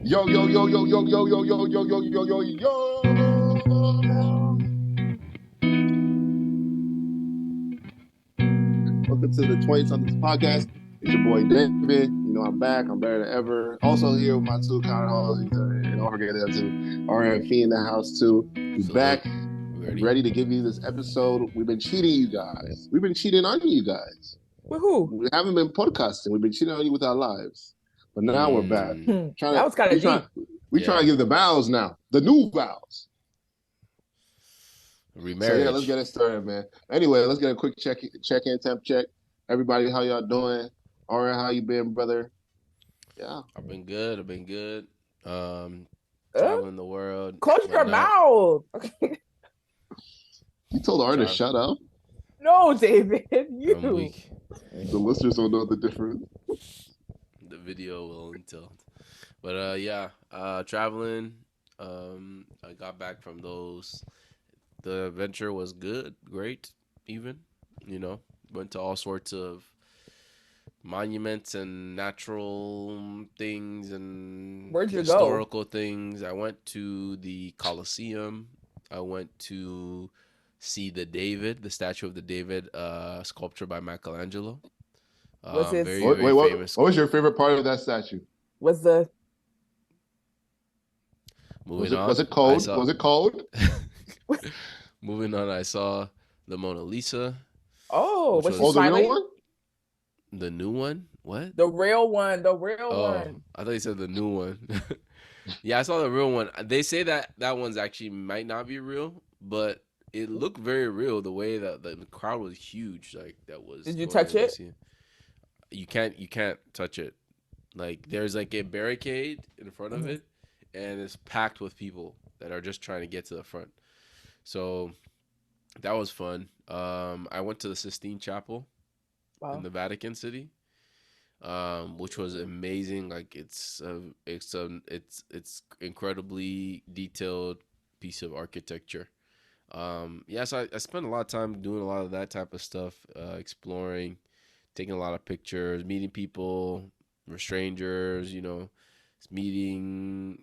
Yo, yo, yo, yo, yo, yo, yo, yo, yo, yo, yo, yo, yo. Welcome to the 20 somethings podcast. It's your boy David. You know, I'm back. I'm better than ever. Also here with my two counterparts, and don't forget that too. RFE in the house too. We Salute. back, Ready? ready to give you this episode. We've been cheating you guys. We've been cheating on you guys. With who? We haven't been podcasting. We've been cheating on you with our lives. But now we're back. That was kind of deep. We trying to give the vows now. The new vows. Remarriage. So yeah, let's get it started, man. Anyway, let's get a quick check-in, temp check. Everybody, how y'all doing? All right, how you been, brother? Yeah. I've been good. Traveling the world. Close your mouth. You told Arna to shut up? No, David. You. I'm weak. The listeners don't know the difference. The video will tell. But traveling. I got back from those. The adventure was good, great, even. You know, went to all sorts of monuments and natural things and Where'd you historical things. I went to the Colosseum. I went to see the statue of the David, sculpture by Michelangelo. What's his? Very famous. What was your favorite part of that statue? Was the? Was it cold? Was it cold? Moving on, I saw the Mona Lisa. Oh, was she the smiling? real one? The new one? What? The real one. The real one. I thought you said the new one. Yeah, I saw the real one. They say that one's actually might not be real, but it looked very real. The way that the crowd was huge, like that was. Did you touch it? You can't touch it. Like there's like a barricade in front of it, and it's packed with people that are just trying to get to the front. So that was fun. I went to the Sistine Chapel in the Vatican City, which was amazing. Like it's incredibly detailed piece of architecture. So I spent a lot of time doing a lot of that type of stuff, exploring, taking a lot of pictures, meeting people, strangers, meeting,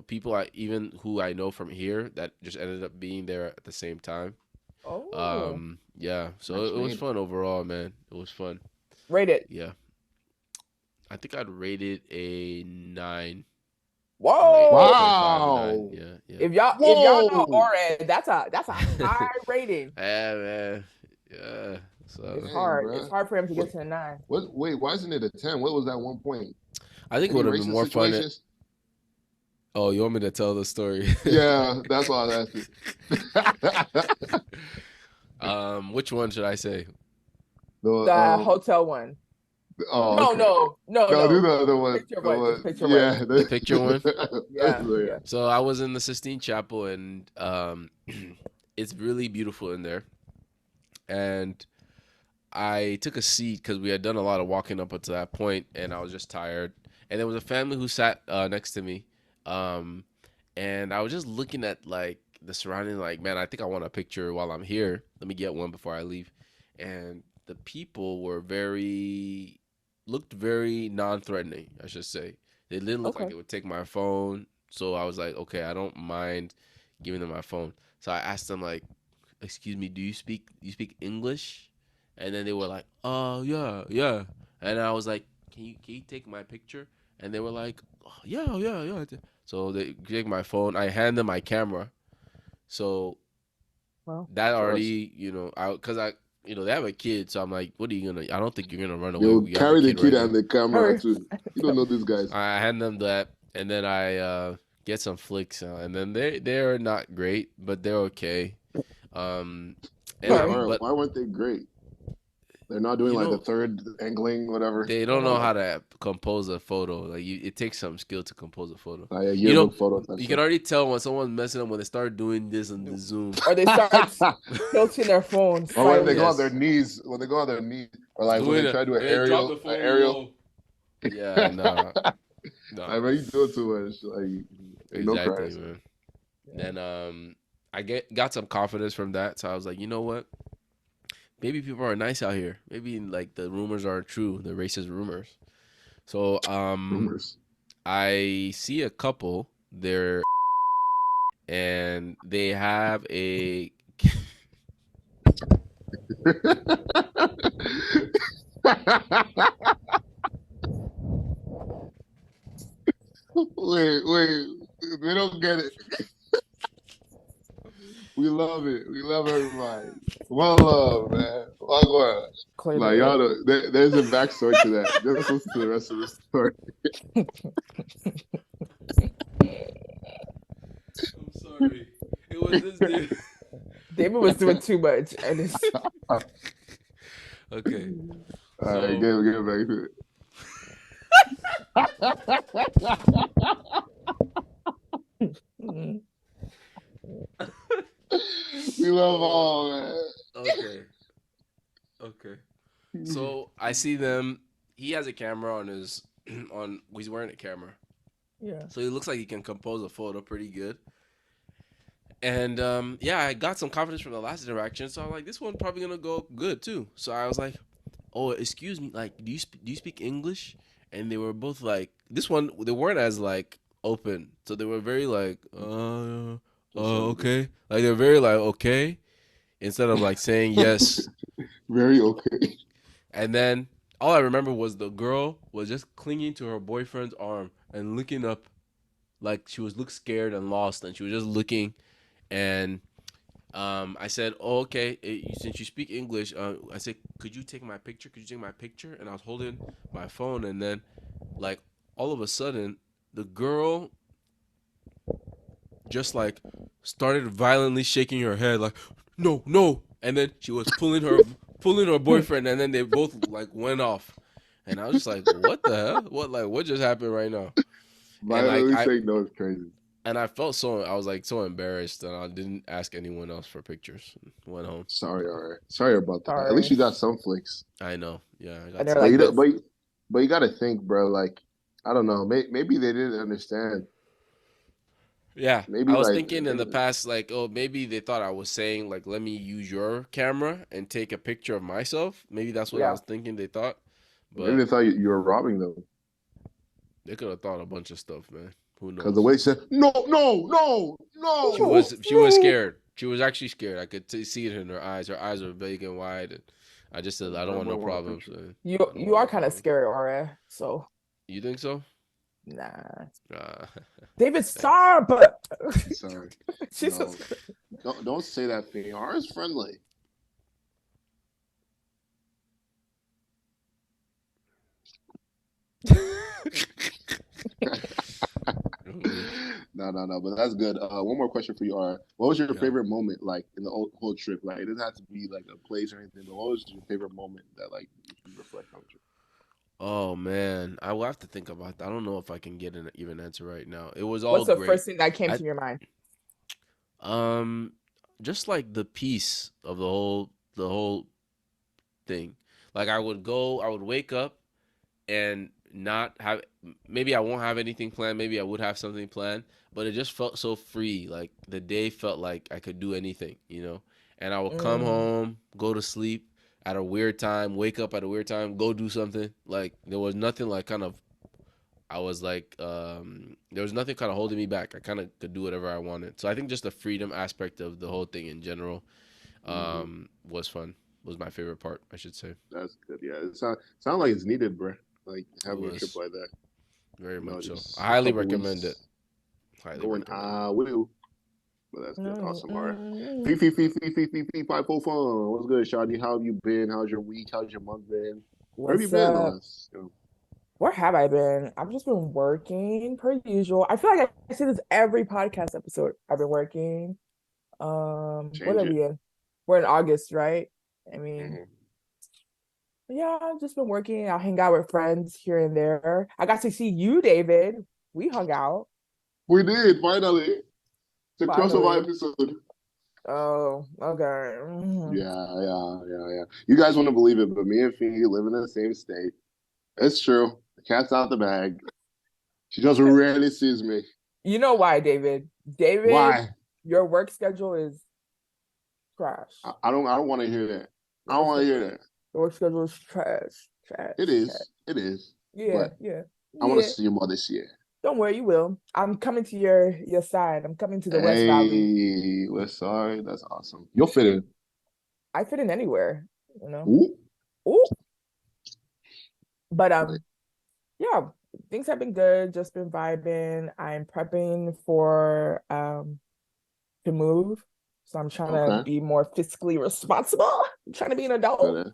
people who I know from here that just ended up being there at the same time. Oh. So it was fun overall, man. It was fun. Rate it. Yeah. I think I'd rate it a 9. Whoa! Wow! Yeah. If y'all know Oren, that's a high rating. Yeah, man. Yeah. So it's hard. Bro. It's hard for him to get to a 9. Wait, why isn't it a 10? What was that 1 point? I think it would have been more fun. Oh, you want me to tell the story? Yeah, that's why I was asking. Which one should I say? The hotel one. Oh, no. Do the other one. Picture one. The picture one. Yeah. So I was in the Sistine Chapel, and it's really beautiful in there. And I took a seat because we had done a lot of walking up until that point, and I was just tired. And there was a family who sat next to me, and I was just looking at like the surrounding. Like, man, I think I want a picture while I'm here. Let me get one before I leave. And the people were looked very non-threatening, I should say. They didn't look like it would take my phone. So I was like, okay, I don't mind giving them my phone. So I asked them like, excuse me, do you speak English? And then they were like, oh, yeah. And I was like, can you take my picture? And they were like, oh, yeah. So they take my phone. I hand them my camera. So that already, they have a kid. So I'm like, what are you going to, I don't think you're going to run away. You'll carry the kid and the camera too. You don't know these guys. I hand them that. And then I get some flicks. And then they're not great, but they're okay. Why weren't they great? They're not doing like the third angling, whatever. They don't know how to compose a photo. Like it takes some skill to compose a photo. Photo. You can already tell when someone's messing up when they start doing this on the Zoom, or they start tilting their phones. Or when they go on their knees, or like when they try to do an aerial. Yeah, no. I mean, you do it too much. Like, exactly, man. Then I got some confidence from that, so I was like, you know what? Maybe people are nice out here. Maybe like the rumors aren't true, the racist rumors. So rumors. I see a couple. They're and they have a. Wait. They don't get it. We love it. We love everybody. One love, man. One. Like Clearly. y'all, there's a backstory to that. Just listen to the rest of the story. I'm sorry. It was this dude. David was doing too much, and it's Okay, All right, so get back to mm, it. We love all, man. okay, okay. So I see them. He has a camera on his on. He's wearing a camera, yeah. so he looks like he can compose a photo pretty good. And yeah, I got some confidence from the last interaction, so I'm like, this one's probably gonna go good too. So I was like, "Oh, excuse me, like, do you speak English?" And they were both like, this one they weren't as like open, so they were very like, okay, like they're very like okay, instead of like saying yes. Very okay. And then all I remember was the girl was just clinging to her boyfriend's arm and looking up, like she was look scared and lost, and she was just looking. And I said, "Oh, okay. Since you speak English, I said, could you take my picture? Could you take my picture?" And I was holding my phone, and then, like, all of a sudden, the girl just like started violently shaking her head, like, "No, no!" And then she was pulling her boyfriend, and then they both like went off. And I was just like, "What the hell? What just happened right now?" And like Violently saying no is crazy. I felt I was like so embarrassed, and I didn't ask anyone else for pictures. Went home. Sorry, all right. Sorry about that. At least Sorry. you got some flicks. I know. Yeah, I And got they're But some. like you this. don't, but you got to think, bro. Like, I don't know. Maybe they didn't understand. Yeah, Maybe I was like, thinking in the past, like, oh, maybe they thought I was saying, like, let me use your camera and take a picture of myself. Maybe that's what I Yeah. was thinking they thought. maybe But they thought you were robbing them they could have thought a bunch of stuff, man. Who because the knows? way she said, no, no, no, She no. was she was scared. She was actually scared. I could see it in her eyes. Her eyes were big and wide. And I just said, I don't want Everybody no want a problems. picture. I don't You want are no kind of problems. scary, Aura. So You think so? nah. Uh, David, thanks. stop. Sorry. Jesus No, Christ. don't say that thing. R is friendly. No. But that's good. One more question for you, R. What was your Yeah. favorite moment, like in the whole trip? Like, it doesn't have to be like a place or anything, but what was your favorite moment that, like, you reflect on? Oh man, I will have to think about that. I don't know if I can get an even answer right now. It was all What's the great. first thing that came I to your mind? um just like the peace of the whole thing. Like I would wake up and not have, maybe I won't have anything planned, maybe I would have something planned, but it just felt so free. Like the day felt like I could do anything. And I would come Mm, home, go to sleep at a weird time, wake up at a weird time, go do something. Like there was nothing like kind of I was like there was nothing kind of holding me back. I kind of could do whatever I wanted. So I think just the freedom aspect of the whole thing in general Mm-hmm. was fun. Was my favorite part, I should say. That's good. Yeah, it sound like it's needed, bro. Like It having a trip was like that. very much so. I Just a highly couple recommend it. weeks Highly going. recommend it. Will. But that's good. mm, Awesome. All right. mm. Fee, 5 What's good, Shawty? How have you been? How's your week? How's your month been? Where have you What's been the up? last? Where have I been? I've just been working per usual. I feel like I say this every podcast episode. I've been working. What Change are it. we in? We're in August, right? I mean, Mm-hmm. yeah, I've just been working. I'll hang out with friends here and there. I got to see you, David. We hung out We did finally. The crossover finally. episode. Oh, okay. Yeah. You guys want to believe it, but me and Fee live in the same state. It's true. The cat's out the bag. She just rarely sees me. You know why, David? David, Why? your work schedule is trash. I don't want to hear that. I Your don't work want to schedule, hear that. your work schedule is trash. It Trash. Trash. is. It is. Yeah, But yeah, I want to yeah. see you more this year. Don't worry, you will. I'm coming to your side. I'm coming to the West Valley. Hey, we're sorry. That's awesome. You'll fit in. I fit in anywhere, you know. Ooh. Ooh. But Right. yeah, things have been good, just been vibing. I'm prepping for to move. So I'm trying to Okay. be more fiscally responsible. I'm trying to be an Feel adult. that.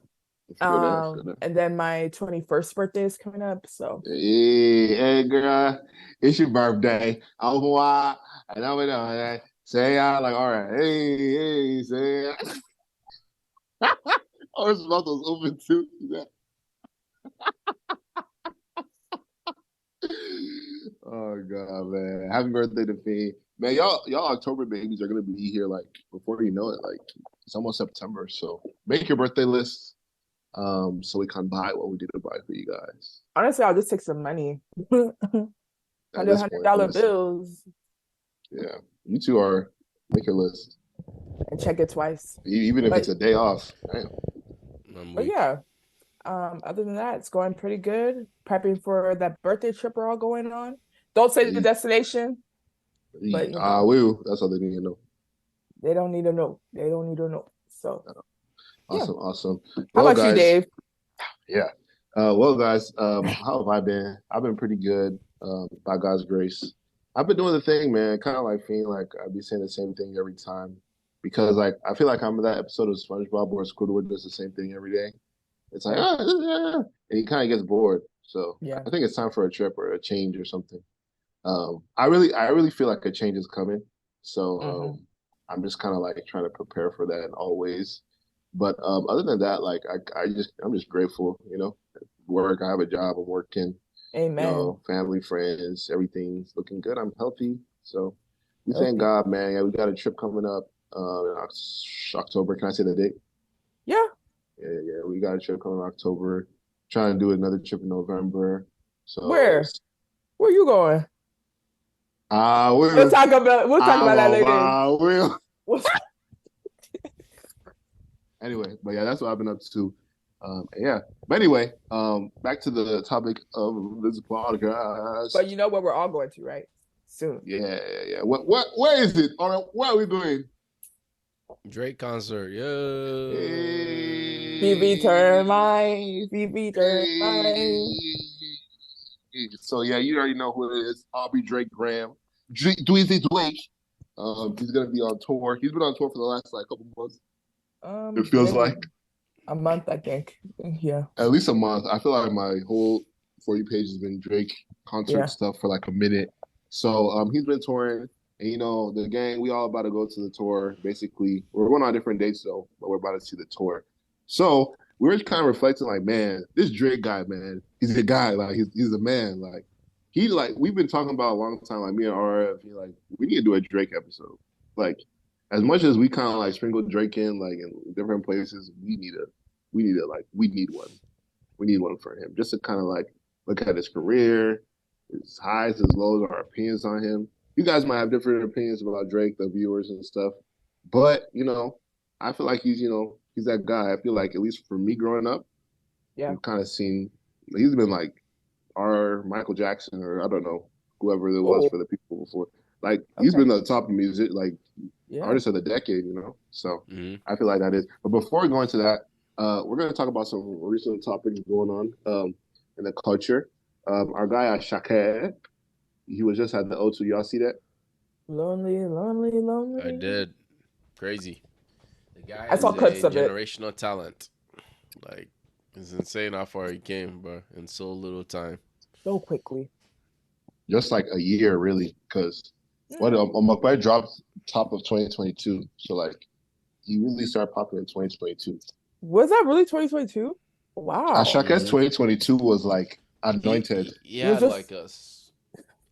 Feel that. Feel that. And then my 21st birthday is coming up. So Hey, hey, girl. It's your birthday. I'm why. And I'm gonna say I like, all right. Hey, say oh, his mouth was open too. Oh God, man! Happy birthday to Fiend, man! Y'all October babies are gonna be here like before you know it. Like it's almost September, so make your birthday list, so we can buy what we need to buy for you guys. honestly, I'll just take some money. At this Hundred point, dollar listen, bills yeah, you two are make your list, and check it twice. even if it's But a day off. Damn. I'm but weak. yeah, other than that, it's going pretty good. Prepping for that birthday trip we're all going on. Don't say the destination, but you I know, will. That's all they need to know. they don't need to know. They don't need to know. So yeah. Awesome, awesome. How Well, about you, guys, Dave? yeah. Well, guys, how have I been? I've been pretty good, by God's grace. I've been doing the thing, man. Kind of like feeling like I be saying the same thing every time because, like, I feel like I'm in that episode of SpongeBob where Squidward does the same thing every day. It's like, Yeah. and he kind of gets bored. So Yeah. I think it's time for a trip or a change or something. I really feel like a change is coming. So Hmm. I'm just kind of like trying to prepare for that always. But other than that, like I'm just grateful, work. I have a job. I'm working. Amen. Family, friends, everything's looking good. I'm healthy. So we thank Healthy. God, man. Yeah, we got a trip coming up in October. Can I say the date? Yeah. Yeah, yeah. We got a trip coming in October. Trying to do another trip in November. So Where? Where you going? I We'll will. talk about we'll talk I'm about that on later. my will. We'll- Anyway, but yeah, that's what I've been up to. Yeah. But anyway, back to the topic of this But podcast. you know where we're all going to, right? Soon. Yeah, yeah, yeah. Where is it? All right, where are we going? Drake concert, yeah. Phoebe turn Hey, mine. Phoebe turn mine. hey. So yeah, you already know who it is. Aubrey Drake Graham, Dweezy Drake. He's gonna be on tour. He's been on tour for the last like couple months. It feels Maybe like a month, I think. Yeah. at least a month. I feel like my whole For You page has been Drake concert Yeah. stuff for like a minute. So he's been touring, and the gang, we all about to go to the tour. Basically, we're going on different dates though, but we're about to see the tour. So we were kind of reflecting, like, man, this Drake guy, man, he's a guy, like he's a man, like we've been talking about a long time, like me and RF, like we need to do a Drake episode, like. As much as we kind of like sprinkle Drake in like in different places, we need one. We need one for him just to kind of like look at his career, his highs, his lows, our opinions on him. You guys might have different opinions about Drake, the viewers and stuff, but I feel like he's that guy. I feel like at least for me growing up, Yeah. we've kind of seen he's been like our Michael Jackson or I don't know whoever it was Oh, for the people before. Like he's okay. been the top music like Yeah. artist of the decade, So Hmm. I feel like that is. But before we go into that, we're going to talk about some recent topics going on in the culture. Our guy Asake, he was just at the O2. Y'all see that? Lonely, lonely, I lonely. did. Crazy. The guy I saw is clips a of it generational talent. Like, it's insane how far he came, bro, in so little time. so quickly. Just like a year, really, because what Mm. my dropped top of 2022, so like he really started popping in 2022. Was that really 2022? Wow. Ashake's Hmm. 2022 was like He, anointed. he he It was had just like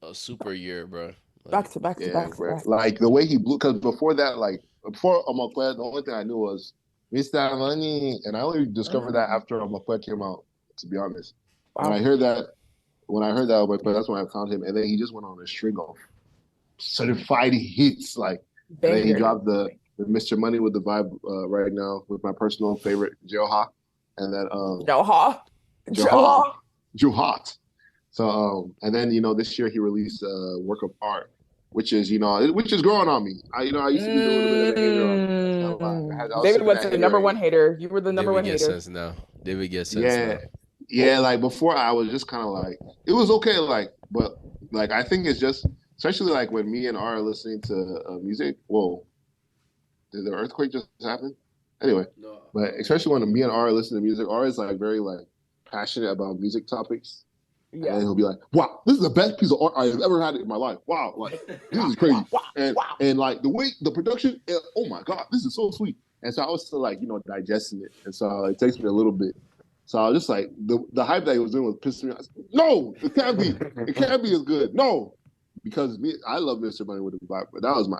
a super year, bro. back Like, to back to Yeah, back to bro. back. Like the way he blew, because before that, like before Omakwe, the only thing I knew was Mr. Money, and I only discovered that Mm. after Omakwe came out. To be honest, when I Wow. heard that, when I heard that Omakwe, that's when I found him, and then he just went on a string of certified hits, like, and then he Banger. dropped the Mr. Money with the vibe right now with my personal favorite Joha, and then Joha. Joha, Joha. Johot. So and then this year he released a work of art, which is which is growing on me. I used to be a little bit of a hater on it. I can't lie. I was David sipping was that the number one haterade. hater. You were the number David one gets hater. sense now. David gets sense Yeah, now. yeah. Like before, I was just kind of like it was okay. Like, but like I think it's just especially like when me and R are listening to music. Whoa, did the earthquake just happen? Anyway, No. but especially when me and R listen to music, R is like very like passionate about music topics, and then Yeah. he'll be like, "Wow, this is the best piece of art I have ever had in my life. Wow, like this Wow, is wow, crazy." wow, And wow. and like the way the production, oh my god, this is so sweet. And so I was still like digesting it, and so it takes me a little bit. So I was just like the hype that he was doing was pissing me off. No, it can't be. It can't be as good. No, because I love Mr. Money with a Vibe, but that was my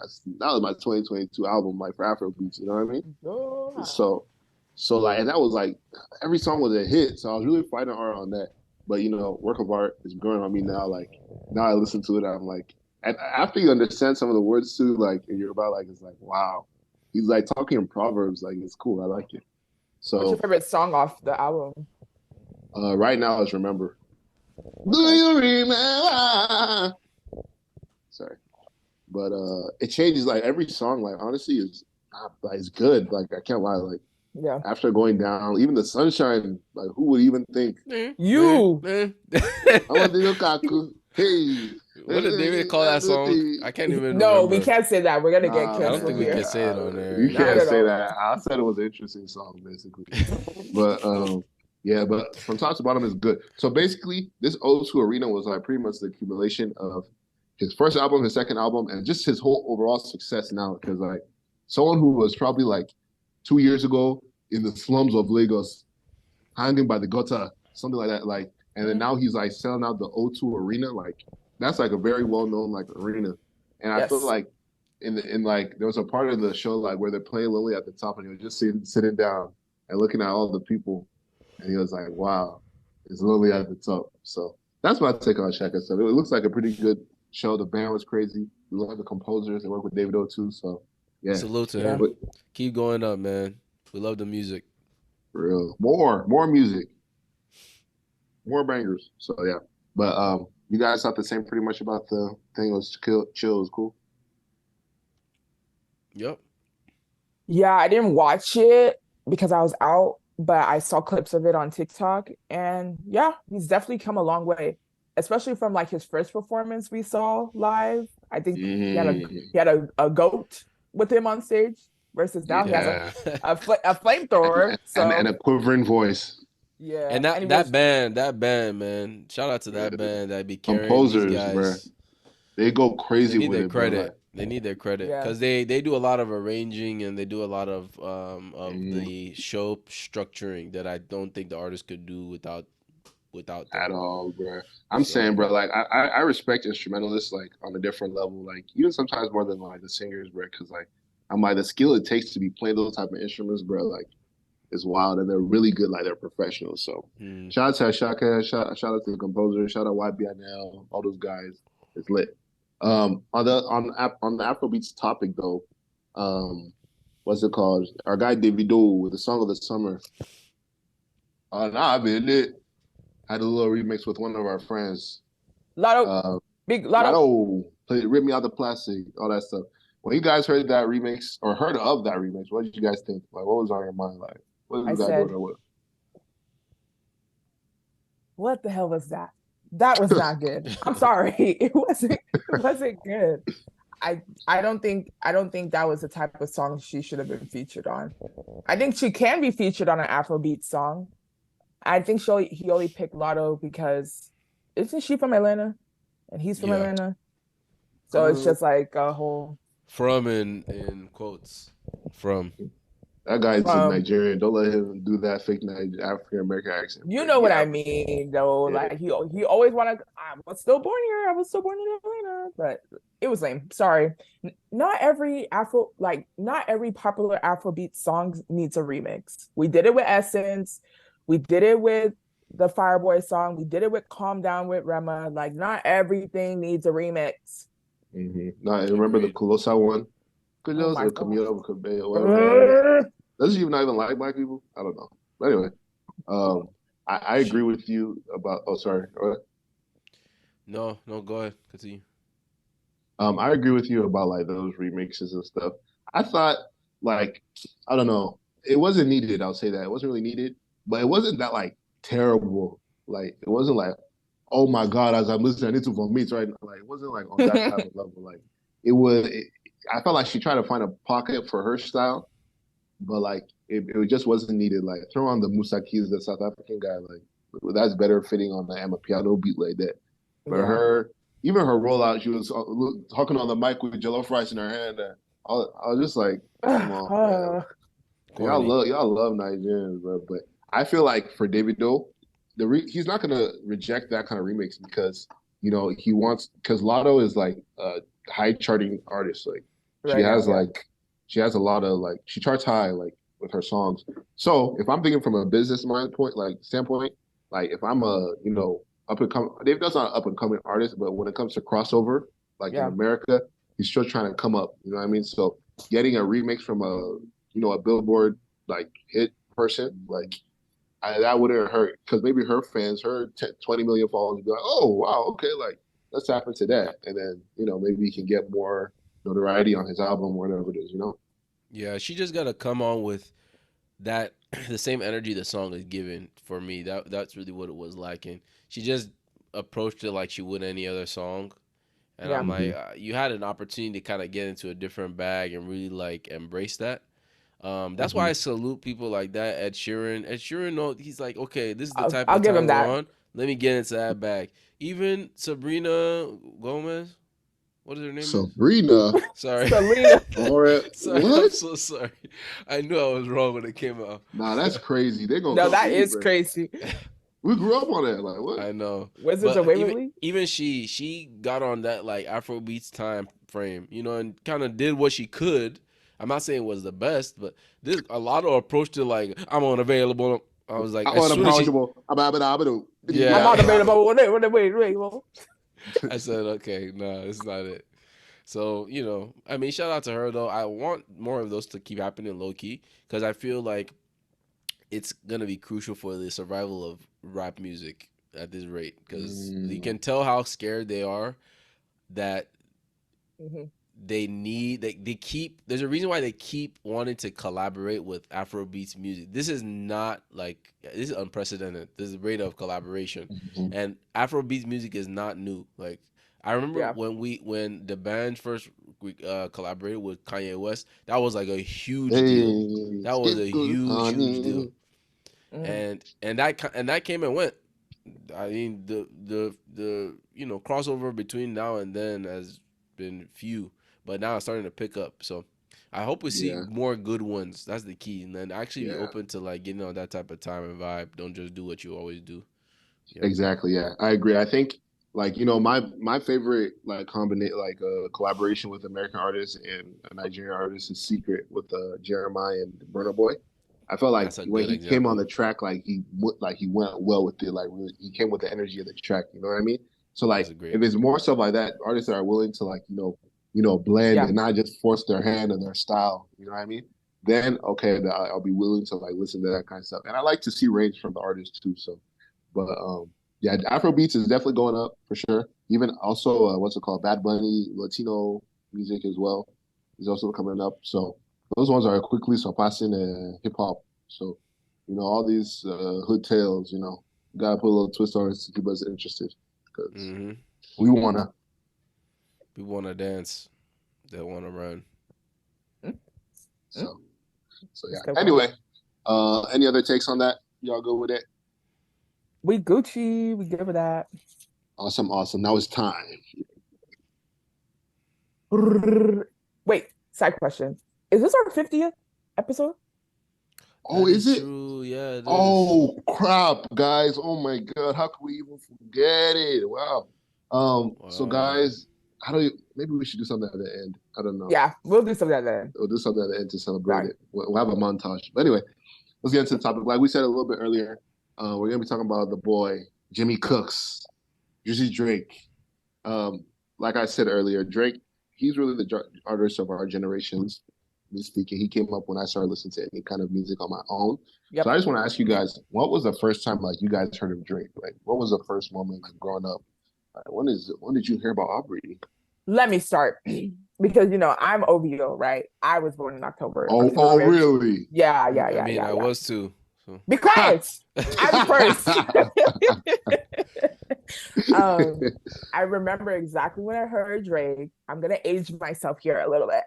2022 album, like for Afro beats. You know what I mean? Oh, So like, and that was like every song was a hit. So I was really fighting hard on that. But work of art is growing on me now. Like now I listen to it, I'm like, and after you understand some of the words too, like in Yoruba, like it's like wow, he's like talking in proverbs. Like it's cool. I like it. what's your So favorite song off the album? right now is Remember. Do Okay. you remember? Sorry, but it changes like every song. Like honestly, is good. Like I can't lie. Like Yeah. after going down, even the sunshine. Like who would even think? You. I want to look at hey. What did David call that song? I can't even No, we remember. can't say that. We're gonna get Nah, I don't canceled think we man. can here. say it on there. You No, can't no, say no. that. I said it was an interesting song, basically. But yeah, but from top to bottom is good. So basically, this O2 Arena was like pretty much the accumulation of his first album, his second album, and just his whole overall success now. Because like someone who was probably like 2 years ago in the slums of Lagos, hanging by the gutter, something like that, like, and then now he's like selling out the O2 Arena, like that's like a very well known like arena, and I feel Yes. like in like there was a part of the show like where they're playing Lily at the top, and he was just sitting down and looking at all the people, and he was like, "Wow, it's Lily at the top." So that's my take on Shaka stuff. It looks like a pretty good show. The band was crazy. We love the composers. They work with Davido too. So yeah, Salute to Yeah. him. Keep going up, man. We love the music. for real. More music, more bangers. So yeah, but you guys thought the same pretty much about the thing. It was chill. It was cool. Yep. Yeah, I didn't watch it because I was out, but I saw clips of it on TikTok. And yeah, he's definitely come a long way, especially from like his first performance we saw live. I think he had a goat with him on stage versus now he has Yeah, a flamethrower. and So a quivering voice. yeah, And and he that was band, man. Shout out to that band that be carrying these Composers, bro, guys. they go They crazy need with their it, bro. Like, credit. They need their credit yeah. because they do a lot of arranging and they do a lot of mm, the show structuring that I don't think the artist could do without them. at all, bro. I'm So saying, bro, like I respect instrumentalists like on a different level, like even sometimes more than like the singers, bro, because like I'm like the skill it takes to be playing those type of instruments, bro, like is wild, and they're really good, like they're professionals. So shout out to Shaka, shout out to the composer, shout out YBNL, all those guys. It's lit. On the Afrobeats topic though, what's it called? Our guy Davido with the song of the summer. Unavailable had a little remix with one of our friends. Latto, big Latto. Latto played "Rip Me Out the Plastic," all that stuff. When you guys heard that remix or heard of that remix, what did you guys think? Like, what was on your mind? Like, what did I you guys do said, with? what the hell was that? That was not good. I'm sorry. It wasn't good. I don't think that was the type of song she should have been featured on. I think she can be featured on an Afrobeat song. I think he only picked Lotto because isn't she from Atlanta? And he's from yeah, Atlanta. So it's just like a whole from in quotes from. That guy's a from Nigerian. Don't let him do that fake African American accent. you Bro. know what Yeah, I mean though. yeah. Like he always wanna I was still born here. I was still born in Atlanta. But it was lame. Sorry. Not every popular Afrobeat song needs a remix. We did it with Essence. We did it with the Fireboy song. We did it with Calm Down with Rema. Like not everything needs a remix. Now, remember the Agreed. Colossal one? Oh Kudos my or god. Camilo Cabello, whatever. Does he even not even like black people? I don't know. But anyway, I agree with you about. Oh, sorry. Go ahead. No, no, go ahead. Continue. I agree with you about like those remixes and stuff. I thought like I don't know, it wasn't needed. I'll say that it wasn't really needed, but it wasn't that like terrible. Like it wasn't like, oh my god, as I'm listening, I need to vomit right now. Like it wasn't like on that type of level. Like it was. I felt like she tried to find a pocket for her style, but like it just wasn't needed. Like throw on the Musa Keys, the South African guy. Like that's better fitting on the Amapiano beat like that. But Yeah. her, even her rollout, she was talking on the mic with jollof rice in her hand. I was just like, come on, man. Corny. Y'all love Nigerians, bro. But I feel like for Davido, he's not gonna reject that kind of remix because he wants because Latto is like a high charting artist. Like she Right now, has yeah. like she has a lot of like she charts high like with her songs. So if I'm thinking from a business mind point like standpoint, like if I'm a up and coming, Davido's not an up and coming artist, but when it comes to crossover, like in Yeah. America, he's still trying to come up. You know what I mean? So getting a remix from a Billboard like hit person, like that wouldn't hurt because maybe her fans, her 10, 20 million followers, would be like, oh wow, okay, like let's tap into that, and then maybe he can get more notoriety on his album, or whatever it is. Yeah, she just gotta come on with that the same energy the song is given for me. That's really what it was lacking. She just approached it like she would any other song. And Yeah. I'm like, Mm-hmm. you had an opportunity to kind of get into a different bag and really like embrace that. That's why Mm-hmm. I salute people like that. Ed Sheeran. Ed Sheeran, no, he's like, okay, this is the type I'll of give him time we're that. on. Let me get into that bag. Even Sabrina Gomez, what is her name is? Sabrina, Sorry. Selena. all right, Sorry, I'm what? so sorry. I knew I was wrong when it came out. Nah, that's crazy. They're gonna No, come for that you, is bro. crazy. We grew up on that. Like what? I know, Wizards of but even Waverly? even she got on that like Afrobeats time frame, and kind of did what she could. I'm not saying it was the best, but this a lot of approached it like I'm unavailable. I was like, I'm as soon as she, unapproachable. I'm yeah, unavailable. Wait. I said, okay, no, it's not it. So I mean, shout out to her though. I want more of those to keep happening low key because I feel like it's gonna be crucial for the survival of rap music at this rate because you Mm, can tell how scared they are that Mhm. they keep there's a reason why they keep wanting to collaborate with Afrobeats music. This is not like this is unprecedented. This is the rate of collaboration, mhm. and Afrobeats music is not new. Like I remember Yeah. when the band first collaborated with Kanye West, that was like a huge deal. Hey, That was a skip good, huge deal, honey. Mhm. and that came and went. I mean the crossover between now and then has been few, but now it's starting to pick up. So I hope we see Yeah, more good ones. That's the key, and then actually be yeah, open to like getting on that type of time and vibe. Don't just do what you always do. Yep, exactly. Yeah, I agree. I think like my favorite like combinate like collaboration with American artists and a Nigerian artist is Secret with Jeremiah and Burna Boy. I felt like that's a when good he came on example. the track, like he went well with it. Like really, he came with the energy of the track. You know what I mean? So That's like, a great. if it's more stuff like that, artists that are willing to like blend Yeah. and not just force their hand and their style. You know what I mean? Then okay, I'll be willing to like listen to that kind of stuff. And I like to see range from the artists too. So, but yeah, Afro beats is definitely going up for sure. Even also, what's it called? Bad Bunny, Latino music as well is also coming up. So those ones are quickly surpassing hip hop. So, all these hood tales, gotta put a little twist on it to keep us interested because Mm-hmm. we wanna. People want to dance. They want to run. Mm, mm. So, so Let's yeah. go. Anyway, any other takes on that? Y'all go with it. We Gucci. We give it that. Awesome, awesome. Now it's time. Wait, side question. Is this our 50th episode? Oh, That is is it? true. Yeah, it is. Oh crap, guys! Oh my God, how could we even forget it? Wow. So Wow. guys, how do you? Maybe we should do something at the end. I don't know. Yeah, we'll do something then. We'll do something at the end to celebrate Sorry. it. We'll have a montage. But anyway, let's get into the topic. Like we said a little bit earlier, we're gonna be talking about the boy Jimmy Cooks, Juicy Drake. Um, like I said earlier, Drake, he's really the artist of our generations. Me speaking, he came up when I started listening to any kind of music on my own. So I Yep. just want to ask you guys, what was the first time like you guys heard of Drake? Like, what was the first moment like growing up? When did you hear about Aubrey? Let me start because I'm OVO, right? I was born in October. October Oh, rich. really? Yeah, I mean, I was too. So. Be quiet. I'm first. I remember exactly when I heard Drake. I'm gonna age myself here a little bit.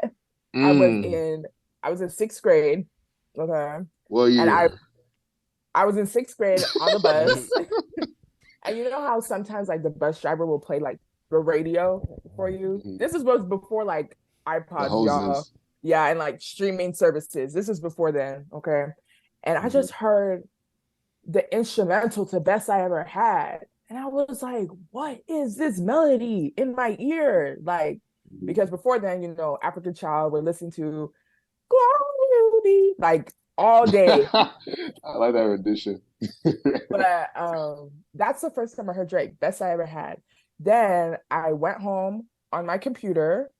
I was Mm. in I was in sixth grade. Okay. What And year? I was in sixth grade on the bus. And you know how sometimes like the bus driver will play like the radio for you? Mhm. This was before like The iPods, y'all. hoses. Yeah, and like streaming services. This is before then, okay? And I Mhm. just heard the instrumental to Best I Ever Had. And I was like, what is this melody in my ear? Like, Mhm. because before then, African Child would listen to Glory, like all day. I like that rendition. But that's the first time I heard Drake, Best I Ever Had. Then I went home on my computer,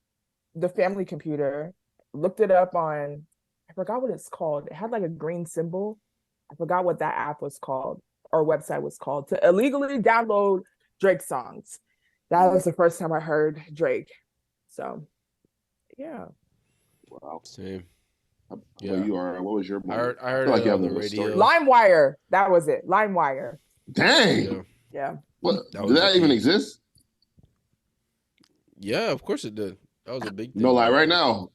the family computer, looked it up on, I forgot what it's called. It had like a green symbol. I forgot what that app was called or website was called to illegally download Drake songs. That was the first time I heard Drake. So, yeah. Wow. Same. How about Yeah. you, are? What was your moment? I I heard feel like it you have on a the little story. radio. LimeWire. That was it. LimeWire. Dang. Yeah. What? That Did was the that even key. exist? Yeah, of course it did. That was a big No, thing like back right then. now.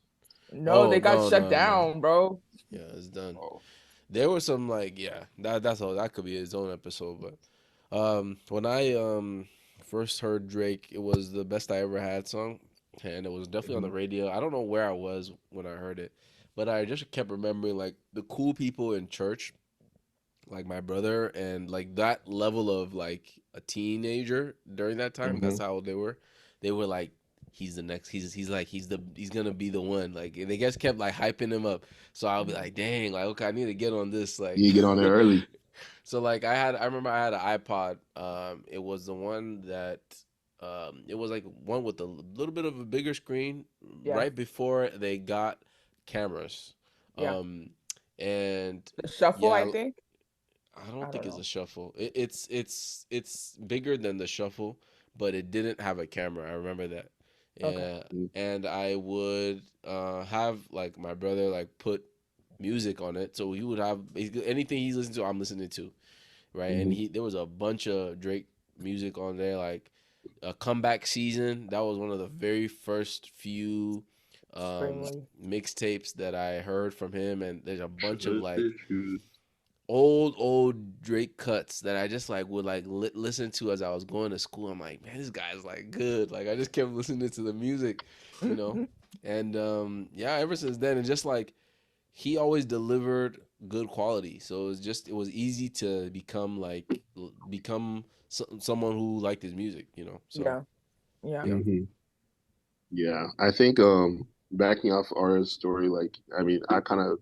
No, Oh they got no, shut no, no. down, bro. Yeah, it's done. Oh. There was some like that's all that could be its own episode. But when I first heard Drake, it was the Best I Ever Had song, and it was definitely on the Mhm. radio. I don't know where I was when I heard it, but I just kept remembering like the cool people in church, like my brother, and like that level of like a teenager during that time. That's Mhm. how old they were. They were like, he's the next. He's gonna be the one. Like they just kept like hyping him up. So I'll be like, dang, like okay, I need to get on this. Like, You get on there early. so like I remember I had an iPod. It was the one that. It was like one with a little bit of a bigger screen Yeah. right before they got cameras. Yeah. Um, and The shuffle, I yeah, think. I I don't don't think it's know. a shuffle. It's bigger than the shuffle, but it didn't have a camera. I remember that. Okay. Yeah, and I would have like my brother like put music on it, so he would have anything he's listening to, I'm listening to, right? And Mhm. there was a bunch of Drake music on there, like a comeback season. That was one of the very first few Extremely. mixtapes that I heard from him, and there's a bunch of Trust like issues. old Drake cuts that I just like would like listen to as I was going to school. I'm like, man, this guy's like good. Like I just kept listening to the music, you know. And yeah, ever since then, and just like he always delivered good quality. So it was easy to become someone who liked his music, you know. So Yeah. Yeah. yeah, Mhm. Yeah, I think backing off Aura's story, like I mean, I kind of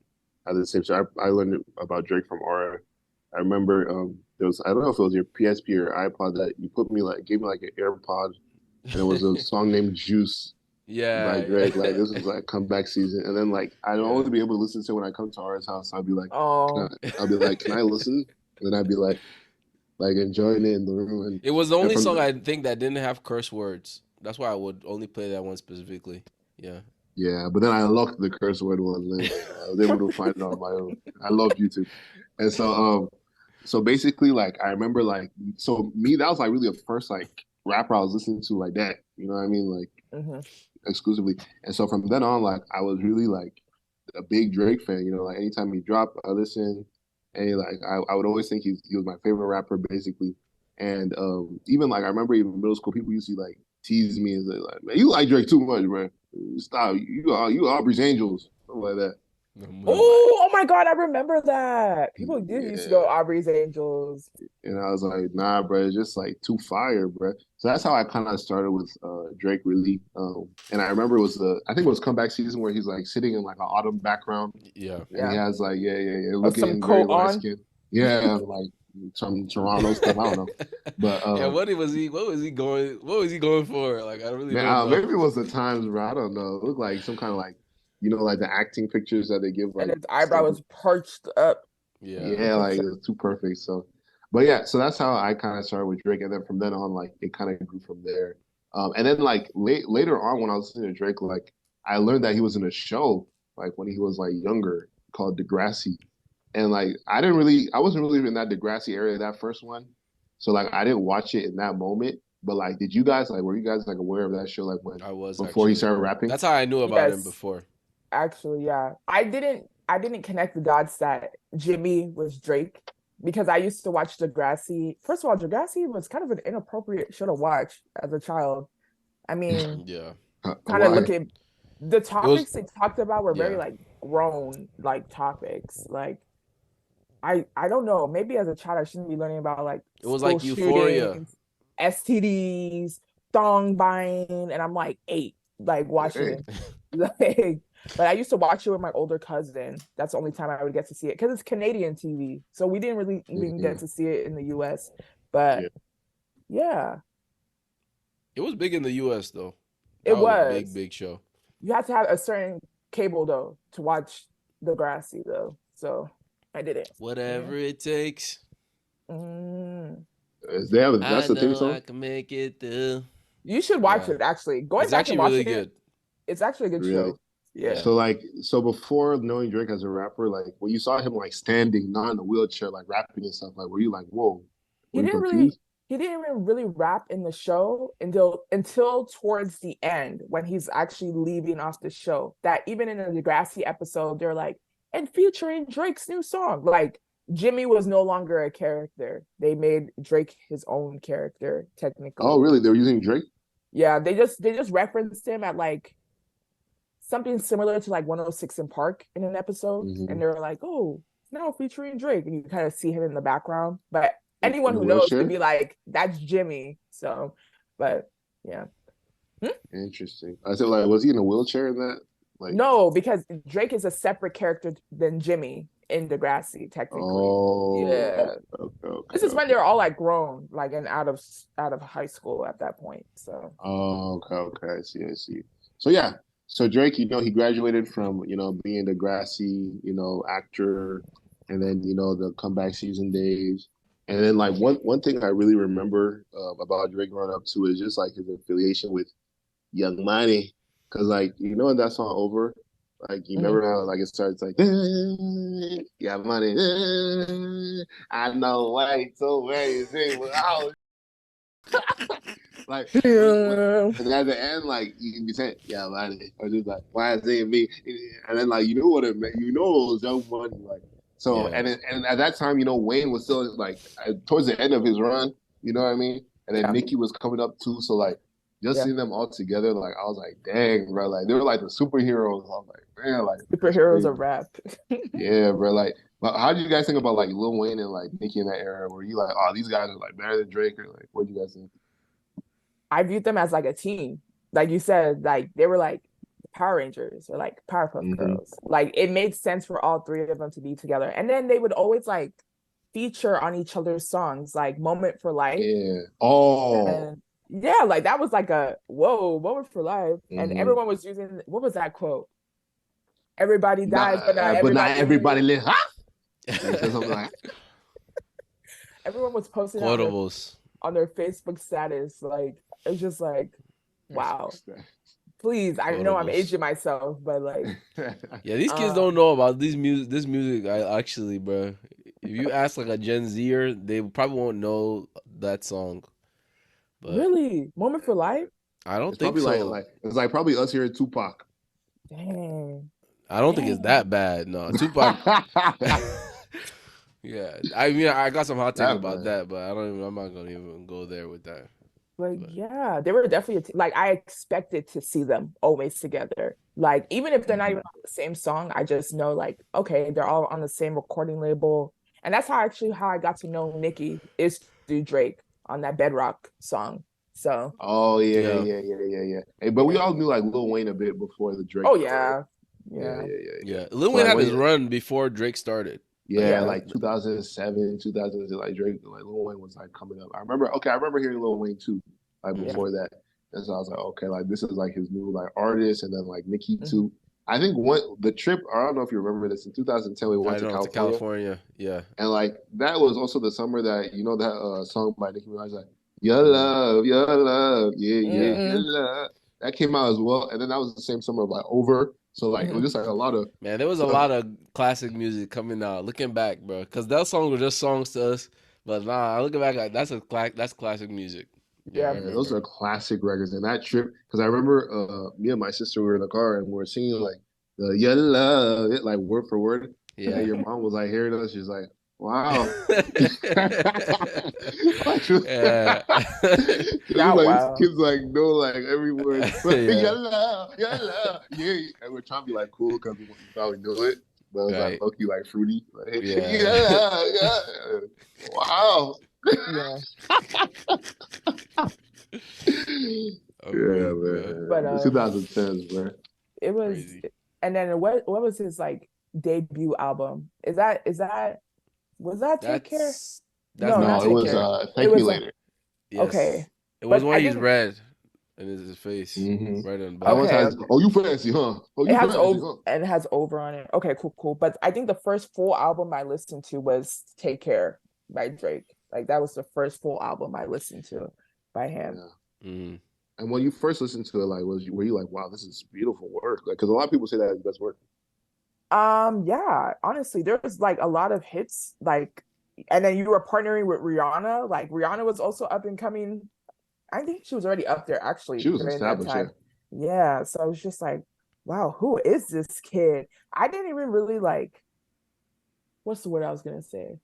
had the same. So I learned about Drake from Aura. I remember there was I don't know if it was your PSP or iPod that you put me like gave me like an AirPod, and it was a song named Juice by yeah, Drake. Like yeah, this was like comeback season, and then like I'd yeah. only be able to listen to it when I come to Aura's house. I'd be like, can Oh, I'll be like, can I listen? And then I'd be like enjoying it in the room, It was the and only from song I think that didn't have curse words. That's why I would only play that one specifically. Yeah. yeah, but then I unlocked the curse word one, and I was able to find it on my own. I love YouTube, and so basically, like I remember, like so me, that was like really the first like rapper I was listening to like that. You know what I mean? Like hmm exclusively. And so from then on, like I was really like a big Drake fan. You know, like anytime he dropped, I listened, and like I would always think he was my favorite rapper, basically. And even like I remember even in middle school, people used to like tease me and say like, "Man, you like Drake too much, man. Stop. You Aubrey's Angels, something like that." I'm And I'm weak. like, Oh my God, I remember that. People did used to go yeah. Aubrey's Angels. And I was like, nah, bro, it's just like too fire, bro. So that's how I kind of started with Drake, really. And I remember it was I think it was comeback season where he's like sitting in like an autumn background, Yeah. and he Yeah. has like, yeah, Or some looking very coat light on. skinned. Yeah, like some Toronto stuff. I don't know, but Yeah, what was he going for? Like I really man, don't know. maybe it was the times where I don't know. It looked like some kind of like, like the acting pictures that they give And like his eyebrow stuff. was perched up Yeah. Yeah, to like show. it was too perfect. So, But yeah, so that's how I kind of started with Drake, and then from then on, like it kind of grew from there. And then like later on, when I was listening to Drake, like I learned that he was in a show like when he was like younger called Degrassi, and like I wasn't really in that Degrassi area that first one, so like I didn't watch it in that moment. But like, did you guys like were you guys like aware of that show like when I was before he actually. started rapping? That's how I knew about him Yes, before. actually, yeah. I didn't connect the dots that Jimmy was Drake because I used to watch Degrassi. First of all, Degrassi was kind of an inappropriate show to watch as a child. I mean, Yeah. kind of Why? look at the It was. topics they talked about were very Yeah. like grown like topics. Like I don't know, maybe as a child I shouldn't be learning about like It was school like Euphoria. shootings, STDs, thong buying, and I'm like 8, like watching Hey, it. Like, but I used to watch it with my older cousin. That's the only time I would get to see it because it's Canadian TV. So we didn't really even get mhm, to see it in the US. yeah. But yeah, It was big in the U.S. though. That it was a big, was. big show. You have to have a certain cable though to watch Degrassi though. So I did it. Yeah. Whatever it takes, Mm. They have I that's the theme know song. I can make it through. You should watch Yeah, it actually. Going it's back and actually really watching it, good. it's actually a good Really? show. Yeah. Yeah. So before knowing Drake as a rapper, like when you saw him like standing, not in a wheelchair, like rapping and stuff, like were you like, whoa, He were you didn't really confused? he didn't even really rap in the show until towards the end when he's actually leaving off the show. That even in the Degrassi episode, they're like, and featuring Drake's new song. Like Jimmy was no longer a character. They made Drake his own character, Oh, technically. really? They were using Drake? Yeah, they just referenced him at like something similar to like 106 in Park in an episode, and Hmm. they're like, "Oh, it's now featuring Drake," and you kind of see him in the background. But anyone In a who knows could wheelchair? be like, "That's Jimmy." So, but yeah, Hmm? Interesting. I said, like, was he in a wheelchair in that? Like, No, because Drake is a separate character than Jimmy in Degrassi, technically. oh, Yeah, okay, okay, this is when okay. they're all like grown, like and out of high school at that point. So Oh, okay, okay. I see, I see. So yeah, so Drake, he graduated from, being the grassy, actor, and then, the comeback season days. And then like one thing I really remember about Drake growing up too is just like his affiliation with Young Money. Cause like, in that song Over, like you mhm. remember how like it starts like Young Money, I know why so very, wow. Like and at the end, like you can be saying, "Yeah, man," or just like, "Why is it me?" And then like you know what it meant, it was Young Money, like so. Yeah. And at that time, Wayne was still like towards the end of his run. You know what I mean? And then Yeah, Nicki was coming up too. So like just yeah. seeing them all together, like I was like, "Dang, bro!" Like they were like the superheroes. I was like, "Man, like that's Superheroes crazy." of rap. Yeah, bro. Like, but how did you guys think about like Lil Wayne and like Nicki in that era? Were you like, "Oh, these guys are like better than Drake," or like, what do you guys think? I viewed them as like a team. Like you said, like they were like Power Rangers or like Powerpuff Hmm. Girls. Like it made sense for all three of them to be together. And then they would always like feature on each other's songs, like Moment for Life. Yeah. Oh. And yeah, like that was like a whoa, Moment for Life. And Hmm. everyone was using what was that quote? Everybody dies, Not, but not but not everybody everybody lives. lives. Huh? Like said something like, Everyone was posting on their Quotables. Facebook status. Like it's just like, wow. that. Please, I know I'm Quotables. aging myself, but like Yeah, these kids don't um know about these music. This music, I actually, bro. If you ask like a Gen Zer, they probably won't know that song. But really, Moment for Life? I don't It's think probably like so. like it's like probably us here at Tupac. Dang, I don't think it's that dang. bad. No, Tupac. Yeah, I mean, I got some hot takes That about man. that, but I don't even. I'm not gonna even go there with that. Like, But yeah, they were definitely like I expected to see them always together. Like, even if they're not even Mhm. on the same song, I just know like, okay, they're all on the same recording label. And that's how I got to know Nicki is through Drake on that Bedrock song. So Oh yeah, yeah, yeah, yeah, yeah, yeah. Hey, but we yeah. all knew like Lil Wayne a bit before the Drake Oh though, right? yeah. Yeah, Yeah. yeah, yeah, yeah. yeah. Lil So Wayne like had when his run before Drake started. Like, yeah, Yeah. like 2007, 2000, like Drake, like Lil Wayne was like coming up. I remember hearing Lil Wayne too, like Yeah. before that. And so I was like, okay, like this is like his new like artist, and then like Nicki Mhm. too. I think the trip. I don't know if you remember this. In 2010, we went I to know, to California, California. Yeah. and like that was also the summer that that song by Nicki Minaj, like Mm. your love, yeah, yeah, Yeah. your Mm-mm. love. That came out as well, and then that was the same summer of like Over. So like it was Hmm. just like a lot of Man, there was a stuff. lot of classic music coming out. Looking back, bro, because that song was just songs to us. But nah, looking back, like that's classic music. Yeah, I Yeah. Yeah, those remember. are classic records. And that trip, because I remember me and my sister were in the car and we were singing like the "You Love It" like word for word. And then Yeah. your mom was like hearing us. She's like, "Wow." Like, she was, Yeah. she was Not like, these wow. kids like know like every word. But Yeah. your love, yeah. And we're trying to be like cool because we thought we knew it, but it was like Right. low key like fruity. Like, Yeah. yeah, yeah. Wow. Yeah. I'm Yeah, weak, bro. But man. The 2010s, man. it was, Crazy. and then what was his like debut album? Was that Take Care? That's No, not not No, it Take Take was Care. Care. It Thank Me was Later. okay. Yes. It was But one I he's think red in his face. Hmm Right on the That back. one okay, has, okay. oh, you fancy, huh? Oh, It you has fancy, over huh? and it has over on it. Okay, cool, cool. But I think the first full album I listened to was Take Care by Drake. Like that was the first full album I listened to by him. Yeah. Mm. And when you first listened to it, like, were you like, wow, this is beautiful work? Like, because a lot of people say that is best work. Yeah, honestly, there was like a lot of hits, like, and then you were partnering with Rihanna. Like Rihanna was also up and coming. I think she was already up there actually She was during that established, yeah. time. Yeah, so I was just like, wow, who is this kid? I didn't even really like, what's the word I was gonna say?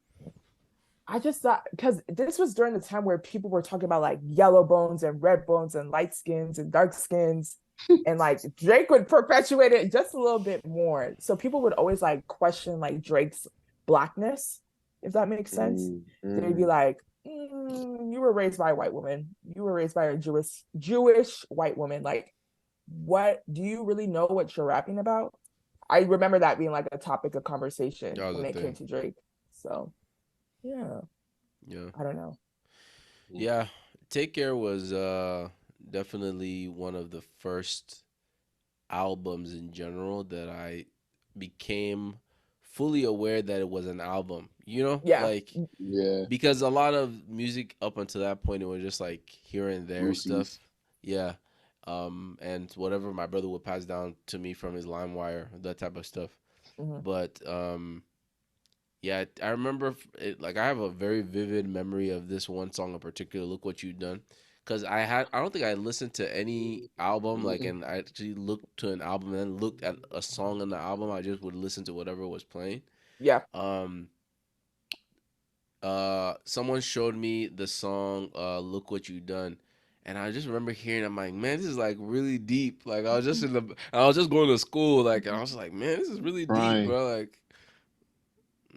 I just thought because this was during the time where people were talking about like yellow bones and red bones and light skins and dark skins. And like Drake would perpetuate it just a little bit more. So people would always like question like Drake's blackness, if that makes sense. Mm, They'd be mm. like, you were raised by a white woman. You were raised by a Jewish white woman. Like, what do you really know what you're rapping about? I remember that being like a topic of conversation That was when a it came thing. to Drake. So yeah. Yeah. I don't know. Yeah. Take Care was definitely one of the first albums in general that I became fully aware that it was an album. You know, Yeah. like Yeah. because a lot of music up until that point it was just like here and there stuff. Lucy's. Yeah. And whatever my brother would pass down to me from his LimeWire, that type of stuff. Mhm. But yeah, I remember it, like I have a very vivid memory of this one song in particular. Look what you've done, because I don't think I listened to any album like and I actually looked to an album and then looked at a song in the album. I just would listen to whatever was playing. Yeah. Um, someone showed me the song "Look What You Done," and I just remember hearing. I'm like, man, this is like really deep. Like I was just going to school. Like and I was like, man, this is really deep, Crying. bro. Like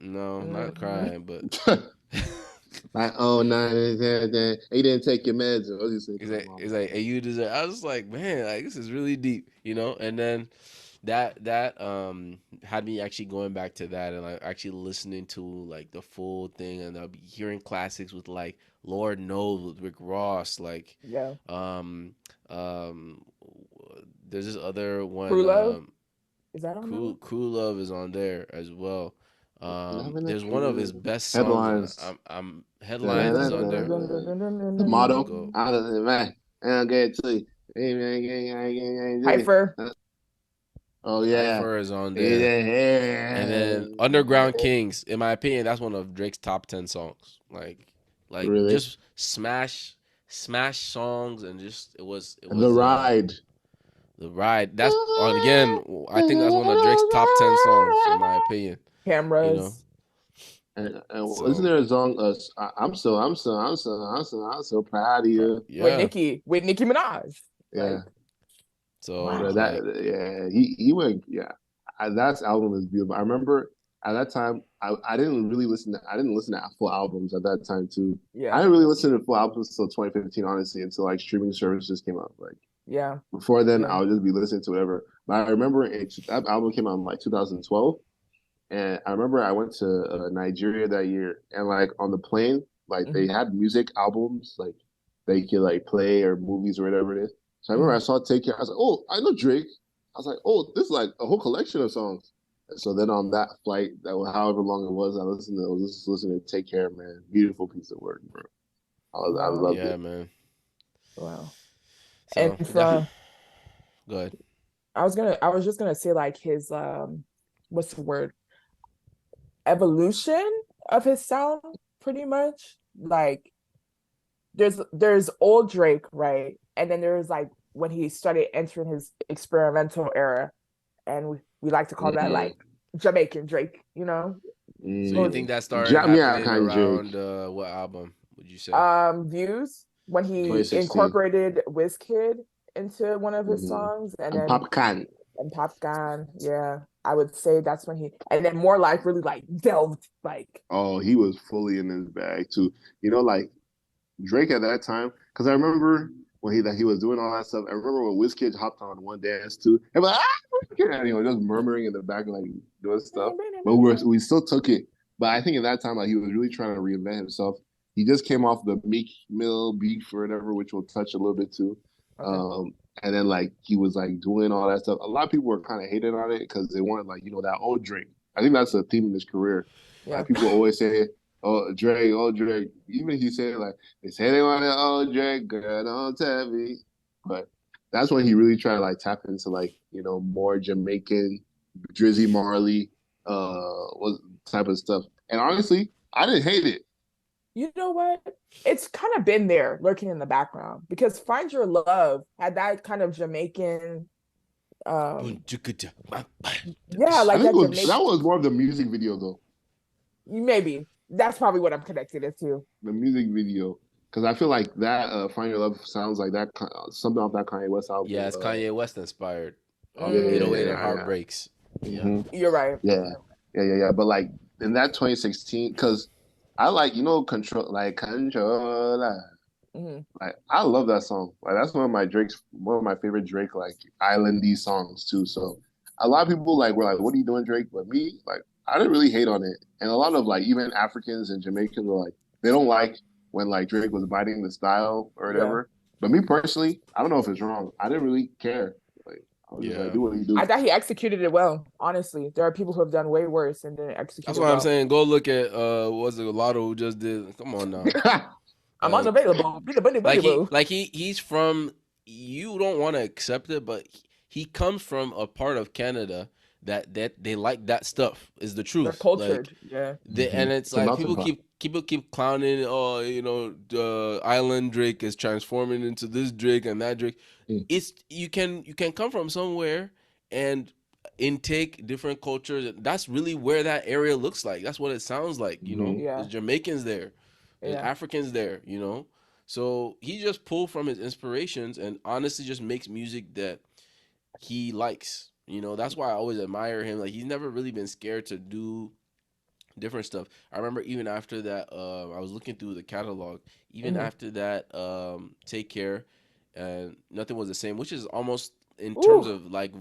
no, not Mhm. crying, but. Like, oh, no, he didn't take your meds. Or what you say to my mom? He's like, hey, you deserve. I was like, man, like this is really deep, you know. And then that had me actually going back to that and like actually listening to like the full thing, and I'll be hearing classics with like Lord Knows with Rick Ross, like Yeah. um um there's this other True one, Love. Is that on that one? Crew Love is on there as well. Loving the There's one of his truth. best songs, and Headlines. I'm Dun, Headlines dun, is dun, on dun, there. dun, dun, dun, dun, dun, The dun, dun, Let's motto. go. dun. I don't know, man. I'll get it to you. Hey. Hyper. Oh, yeah. Hyper is on there. And Yeah. then Underground Kings, in my opinion, that's one of Drake's top 10 songs. Like Really? just smash songs, and just it The was Ride. the ride. That's again, I think that's one of Drake's top 10 songs in my opinion. You know, Cameras. And isn't so there a song? I'm so proud of you. yeah, With Nicki Minaj. Yeah, Like, so but wow. like he went. Yeah, that album is beautiful. I remember at that time I didn't really listen. I didn't listen to full albums at that time too. I Yeah. didn't really listen to full albums until 2015, honestly, until like streaming services came out. Like Yeah. before then, Yeah. I would just be listening to whatever. But I remember that album came out in like 2012. And I remember I went to Nigeria that year, and like on the plane, like they Hmm. had music albums, like they could like play or movies or whatever it is. So I remember I Hmm. saw Take Care. I was like, oh, I know Drake. I was like, oh, this is like a whole collection of songs. And so then on that flight, that was however long it was, I was just listening to Take Care, man. Beautiful piece of work, bro. I Wow. loved Yeah, it. man. Wow. And So from go ahead. I was just gonna say like his what's the word? Evolution of his sound, pretty much. Like there's old Drake, right? And then there's like when he started entering his experimental era, and we like to call that Mm, like Jamaican Drake, you know? So you What think mm. that started Jam, yeah, happening kind of Drake. around what album would you say? Views when he 2016. incorporated Wizkid into one of his Mm-hmm. songs, and And then Popcan. and Popgun, yeah. I would say that's when he and then More Life really like delved like Oh, he was fully in his bag too. Like Drake at that time, because I remember when he was doing all that stuff. I remember when WizKid hopped on one dance too, and like just murmuring in the back, like doing stuff. But we still took it. But I think at that time, like he was really trying to reinvent himself. He just came off the Meek Mill beef or whatever, which we'll touch a little bit too. okay. And then like he was like doing all that stuff. A lot of people were kind of hating on it because they weren't like that old Drake. I think that's a theme in his career. Yeah. Like people always say, "Oh Drake, oh Drake." Even he said like they say they want to oh Drake, girl, don't tell me. But that's when he really tried to like tap into like more Jamaican, Drizzy Marley, was type of stuff. And honestly, I didn't hate it. You know what? It's kind of been there lurking in the background because Find Your Love had that kind of Jamaican um yeah, I like think that that Jamaican was more of the music video though. maybe. That's probably what I'm connected it to. The music video, because I feel like that "Find Your Love" sounds like that something off that Kanye West album. Yeah, it's Kanye West inspired. Yeah, yeah, yeah, 808 and yeah, yeah. Heartbreaks. Yeah. Mm-hmm. You're right. Yeah, yeah. But like in that 2016, because I like control like controller. Mhm. Like I love that song. Like that's one of my favorite Drake like islandy songs too. So a lot of people like were like, "What are you doing, Drake?" But me, like, I didn't really hate on it. And a lot of like even Africans and Jamaicans were like, they don't like when like Drake was biting the style or Yeah. whatever. But me personally, I don't know if it's wrong. I didn't really care. Like I was just like, Yeah. do what you I do. thought he executed it well, honestly. There are people who have done way worse and didn't execute That's it why I'm well. saying go look at what's it Latto who just did. Come on now. I'm Like unavailable. Be the bunny bunny boo. he's from, you don't want to accept it, but he comes from a part of Canada that they like that stuff is the They're truth. Like cultured. Yeah. Mm-hmm. and it's It's a like melting pot. people keep clowning, oh, island Drake is transforming into this Drake and that Drake. Mm. It's you can come from somewhere and intake different cultures. That's really where that area looks like. That's what it sounds like, Mm-hmm. Yeah. There's Jamaicans there, there's Yeah. Africans there, so he just pulled from his inspirations and honestly just makes music that he likes. That's why I always admire him. Like he's never really been scared to do different stuff. I remember even after that, I was looking through the catalog. Even Hmm. after that, Take Care, and Nothing Was the Same, which is almost Ooh. in terms of like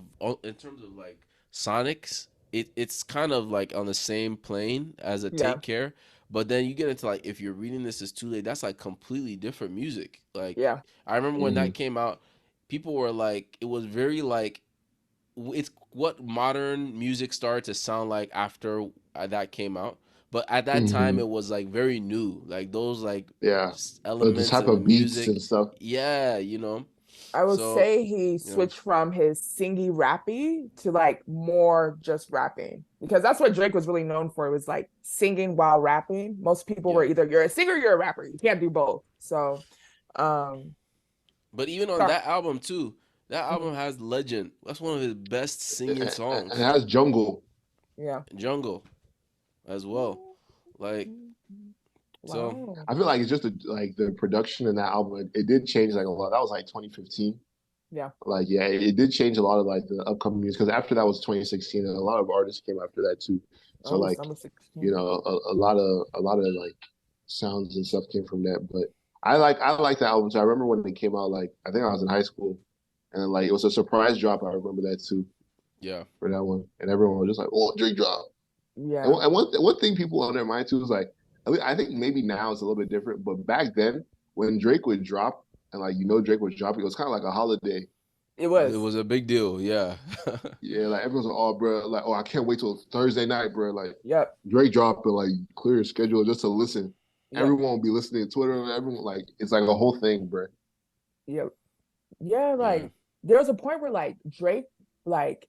sonics. It's kind of like on the same plane as a Yeah. Take Care, but then you get into like if you're reading this is too late. That's like completely different music. Like Yeah. I remember when Mm-hmm. that came out, people were like, it was very like it's what modern music started to sound like after that came out. But at that time, Mm-hmm. it was like very new, like those like Yeah. The elements type in the of beats music. and stuff. Yeah, I would So say he you know, switched from his singy rappy to like more just rapping because that's what Drake was really known for. It was like singing while rapping. Most people were yeah. either you're a singer or you're a rapper. You can't do both. So, um, But even on sorry. that album too, that Mhm. album has Legend. That's one of his best singing It songs. has jungle. Yeah. Jungle as well. Like so, Wow. I feel like it's just like the production in that album. It did change like a lot. That was like 2015. Yeah. Like yeah, it did change a lot of like the upcoming music because after that was 2016, and a lot of artists came after that too. So Oh, like summer 16. a lot of like sounds and stuff came from that. But I like that album. So I remember when it came out. Like I think I was in high school, and then, like it was a surprise drop. I remember that too yeah, for that one, and everyone was just like, "Oh, Drake drop." And, Yeah. one thing people on their mind too is like, I think maybe now it's a little bit different, but back then when Drake would drop and like Drake was dropping, it was kind of like a holiday. It It was. was a big deal. Yeah. Yeah, like everyone's like, oh, bro, like, oh, I can't wait till Thursday night, bro. Like Yep. Drake dropping, like clear your schedule just to listen. Yep. Everyone will be listening to Twitter. Everyone like it's like a whole thing, bro. Yep. Yeah, Yeah. like there was a point where like Drake, like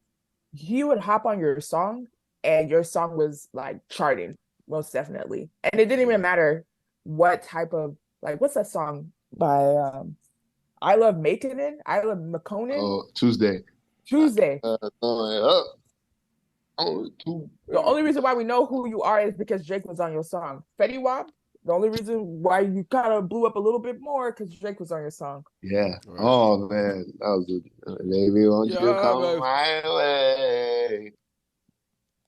he would hop on your song and your song was like charting, most definitely. And it didn't even Yeah. matter what type of like what's that song by I Love Making It, I Love McConan, Oh, Tuesday. Tuesday. Oh, two. The only reason why we know who you are is because Drake was on your song. Fetty Wap, the only reason why you kind of blew up a little bit more because Drake was on your song. Yeah. Right. Oh man, that was a baby. Won't you Yeah, come man. my way?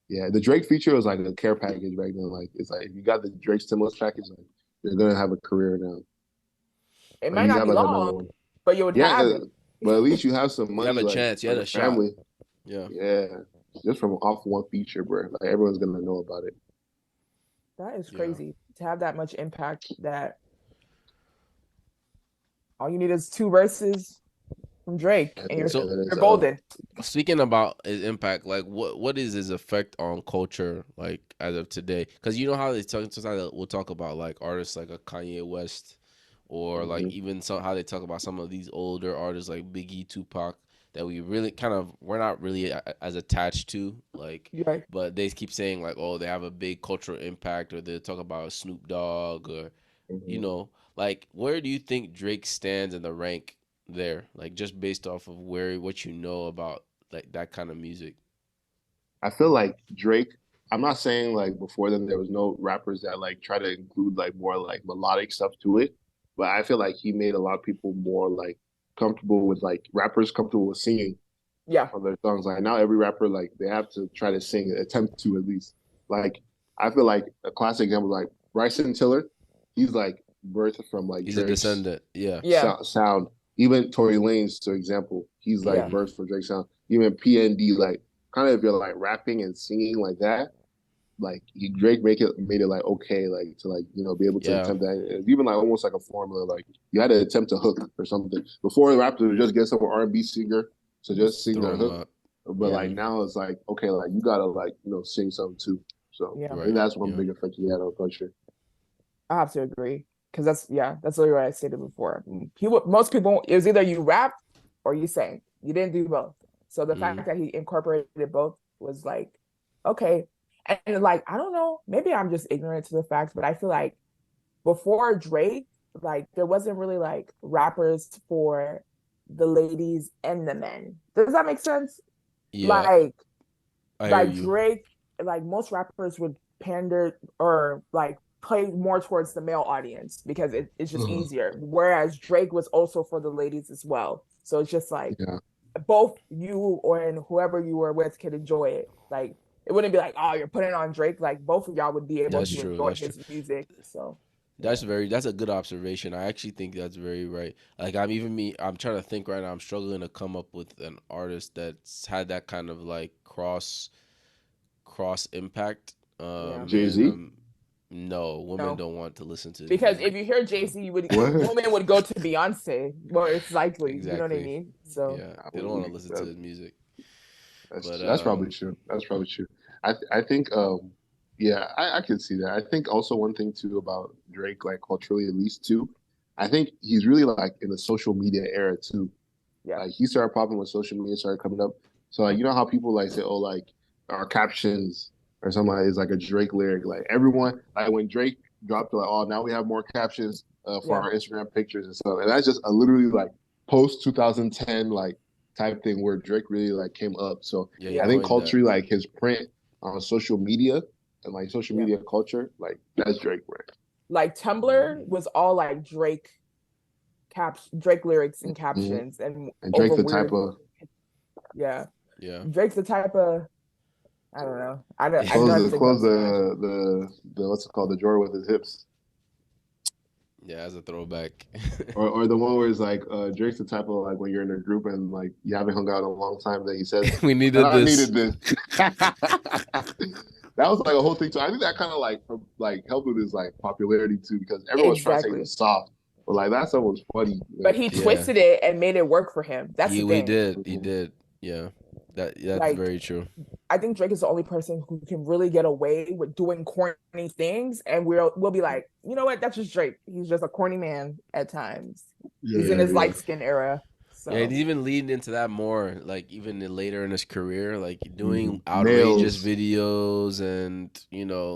Yeah, the Drake feature was like a care package back then. Like it's like if you got the Drake stimulus package, like you're gonna have a career now. It Like might you not have be like another long, one. but you would Yeah, have it. but at least you have some You have money, a like chance. You for had the a shot. family. Yeah. Yeah, just from off one feature, bro. Like everyone's gonna know about it. That is Yeah. crazy to have that much impact that all you need is two verses from Drake And, and you're So and you're it's golden. speaking about his impact, like what is his effect on culture like as of today? Because you know how they talk. Sometimes we'll talk about like artists like a Kanye West, or like Mhm. even some how they talk about some of these older artists like Biggie, Tupac, that we really kind of we're not really as attached to. Like, Right. but they keep saying like, oh, they have a big cultural impact, or they talk about Snoop Dogg, or you Mhm. know, like where do you think Drake stands in the rank there? Like just based off of where what you know about like that kind of music. I feel like Drake. I'm not saying like before then there was no rappers that like try to include like more like melodic stuff to it, but I feel like he made a lot of people more like comfortable with like rappers comfortable with singing Yeah. on their songs. Like now every rapper like they have to try to sing, attempt to at least. Like I feel like a classic example like Bryson Tiller, he's like birthed from like He's a Drake's descendant. Yeah. Yeah. sound. Even Tory Lanez, for example, he's like Yeah. Hmm. birthed from Drake's sound. Even PND, like kind of if you're like rapping and singing like that, like Drake made it like okay, like to like be able to Yeah. attempt that. It's even like almost like a formula, like you had to attempt to hook or something. Before the rappers would just get some R&B singer to just sing Throw their him hook, up. but Yeah. like now it's like okay, like you gotta like sing something too. So Yeah. I think Right. that's one Yeah. big effect he had on culture. I have to agree. Because that's literally what I stated before. Most people it was either you rap or you sang. You didn't do both. So the Hmm. fact that he incorporated both was like, okay. And like, I don't know, maybe I'm just ignorant to the facts, but I feel like before Drake, like there wasn't really like rappers for the ladies and the men. Does that make sense? Yeah. Like I hear like you. Drake, like most rappers would pander or like play more towards the male audience because it's just easier. Whereas Drake was also for the ladies as well. So it's just like Yeah, both you or and whoever you were with could enjoy it. Like it wouldn't be like, oh, you're putting on Drake. Like both of y'all would be able That's to true. enjoy That's true. his music. So yeah. That's a good observation. I actually think that's very right. Like I'm trying to think right now. I'm struggling to come up with an artist that's had that kind of like cross impact. Yeah. Jay And Z. no, women No. don't want to listen to his Because if music. you hear Jay Z, you would What? women would go to Beyonce more it's likely. You know what I Exactly. mean? So Yeah, I they don't want to listen to that, his music. But that's probably true. That's probably true. I think yeah, I can see that. I think also one thing too about Drake, like culturally at least too, I think he's really like in the social media era too. yeah. Like he started popping when social media started coming up. So like you know how people like say, oh like our captions or something like is like a Drake lyric. Like everyone like when Drake dropped like oh now we have more captions for Yeah. our Instagram pictures and stuff. And that's just a literally like post 2010 like type thing where Drake really like came up. So yeah, he I Yeah. think coined that. culturally like his print on social media and like social Yeah. media culture like that's Drake, right? Like Tumblr was all like Drake lyrics and Mm-hmm. captions and And Drake over the type weird. of Yeah. Yeah. Drake's the type of I don't know. I close know the it's close comes to mind. the what's it called the drawer with his hips. Yeah, as a throwback. Or the one where it's like Drake's the type of like when you're in a group and like you haven't hung out in a long time that he says, We and needed I this. needed this. That was like a whole thing too. I think that kind of like helped with his like popularity too because everyone's trying to say he Exactly. was soft. But like that song was funny. But Like, he Yeah, twisted it and made it work for him. That's the he thing. did, he mhm. did. Yeah, that's Like, very true. I think Drake is the only person who can really get away with doing corny things, and we'll be like, you know what? That's just Drake. He's just a corny man at times. He's in Yeah, Yeah. his yeah. light skin era. Yeah, he's So even leaned into that more, like even later in his career, like doing outrageous Nails. videos, and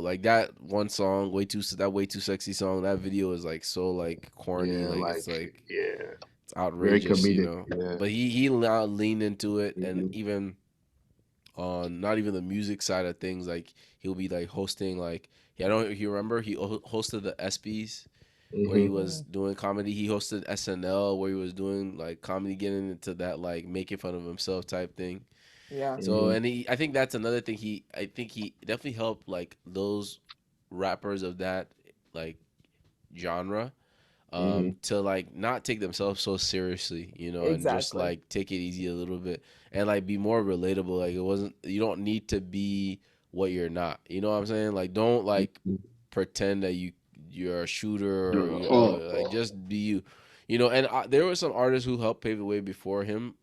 like that one song, way too sexy song. That video is like so like corny, Yeah, like like yeah, it's very outrageous, comedic. Yeah. But he now leaned into it, and Hmm. even on not even the music side of things, like he'll be like hosting, like yeah, I don't know if you remember, he hosted the ESPYS where he Hmm. was doing comedy. He hosted SNL where he was doing like comedy, getting into that like making fun of himself type thing. yeah, So, Hmm. and I think that's another thing. I think he definitely helped like those rappers of that like genre, Hmm. to like not take themselves so seriously, and just exactly. like take it easy a little bit, and like be more relatable. Like it wasn't, you don't need to be what you're not. You know what I'm saying? Like don't like pretend that you're a shooter, or Oh, like just be you. And there were some artists who helped pave the way before him.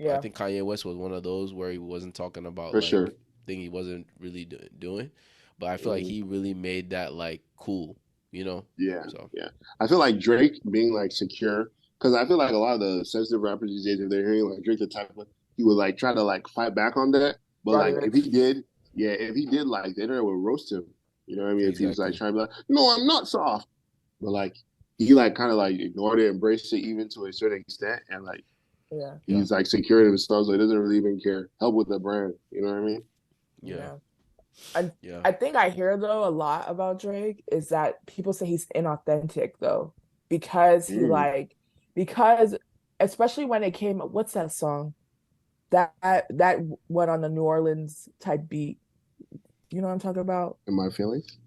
I Yeah, think Kanye West was one of those where he wasn't talking about for sure. like thing he wasn't really doing, but I feel like Hmm. he really made that like cool, you know. Yeah, So yeah. I feel like Drake being like secure, because I feel like a lot of the sensitive rappers these days, if they're hearing like Drake the type of, he would like try to like fight back on that. But Roddy like if he Rich. did, yeah, if he did, like the internet would roast him. You know what I mean? If he was like exactly. trying to be like, no, I'm not soft. But like he like kind of like ignored it, embraced it even to a certain extent, and like Yeah, Yeah. he's like secure in himself, so he doesn't really even care. Help with the brand. You know what I mean? Yeah. yeah. I Yeah. I think I hear though a lot about Drake is that people say he's inauthentic though because he Mm. like because especially when it came what's that song that went on the New Orleans type beat. You know what I'm talking about? In my feelings.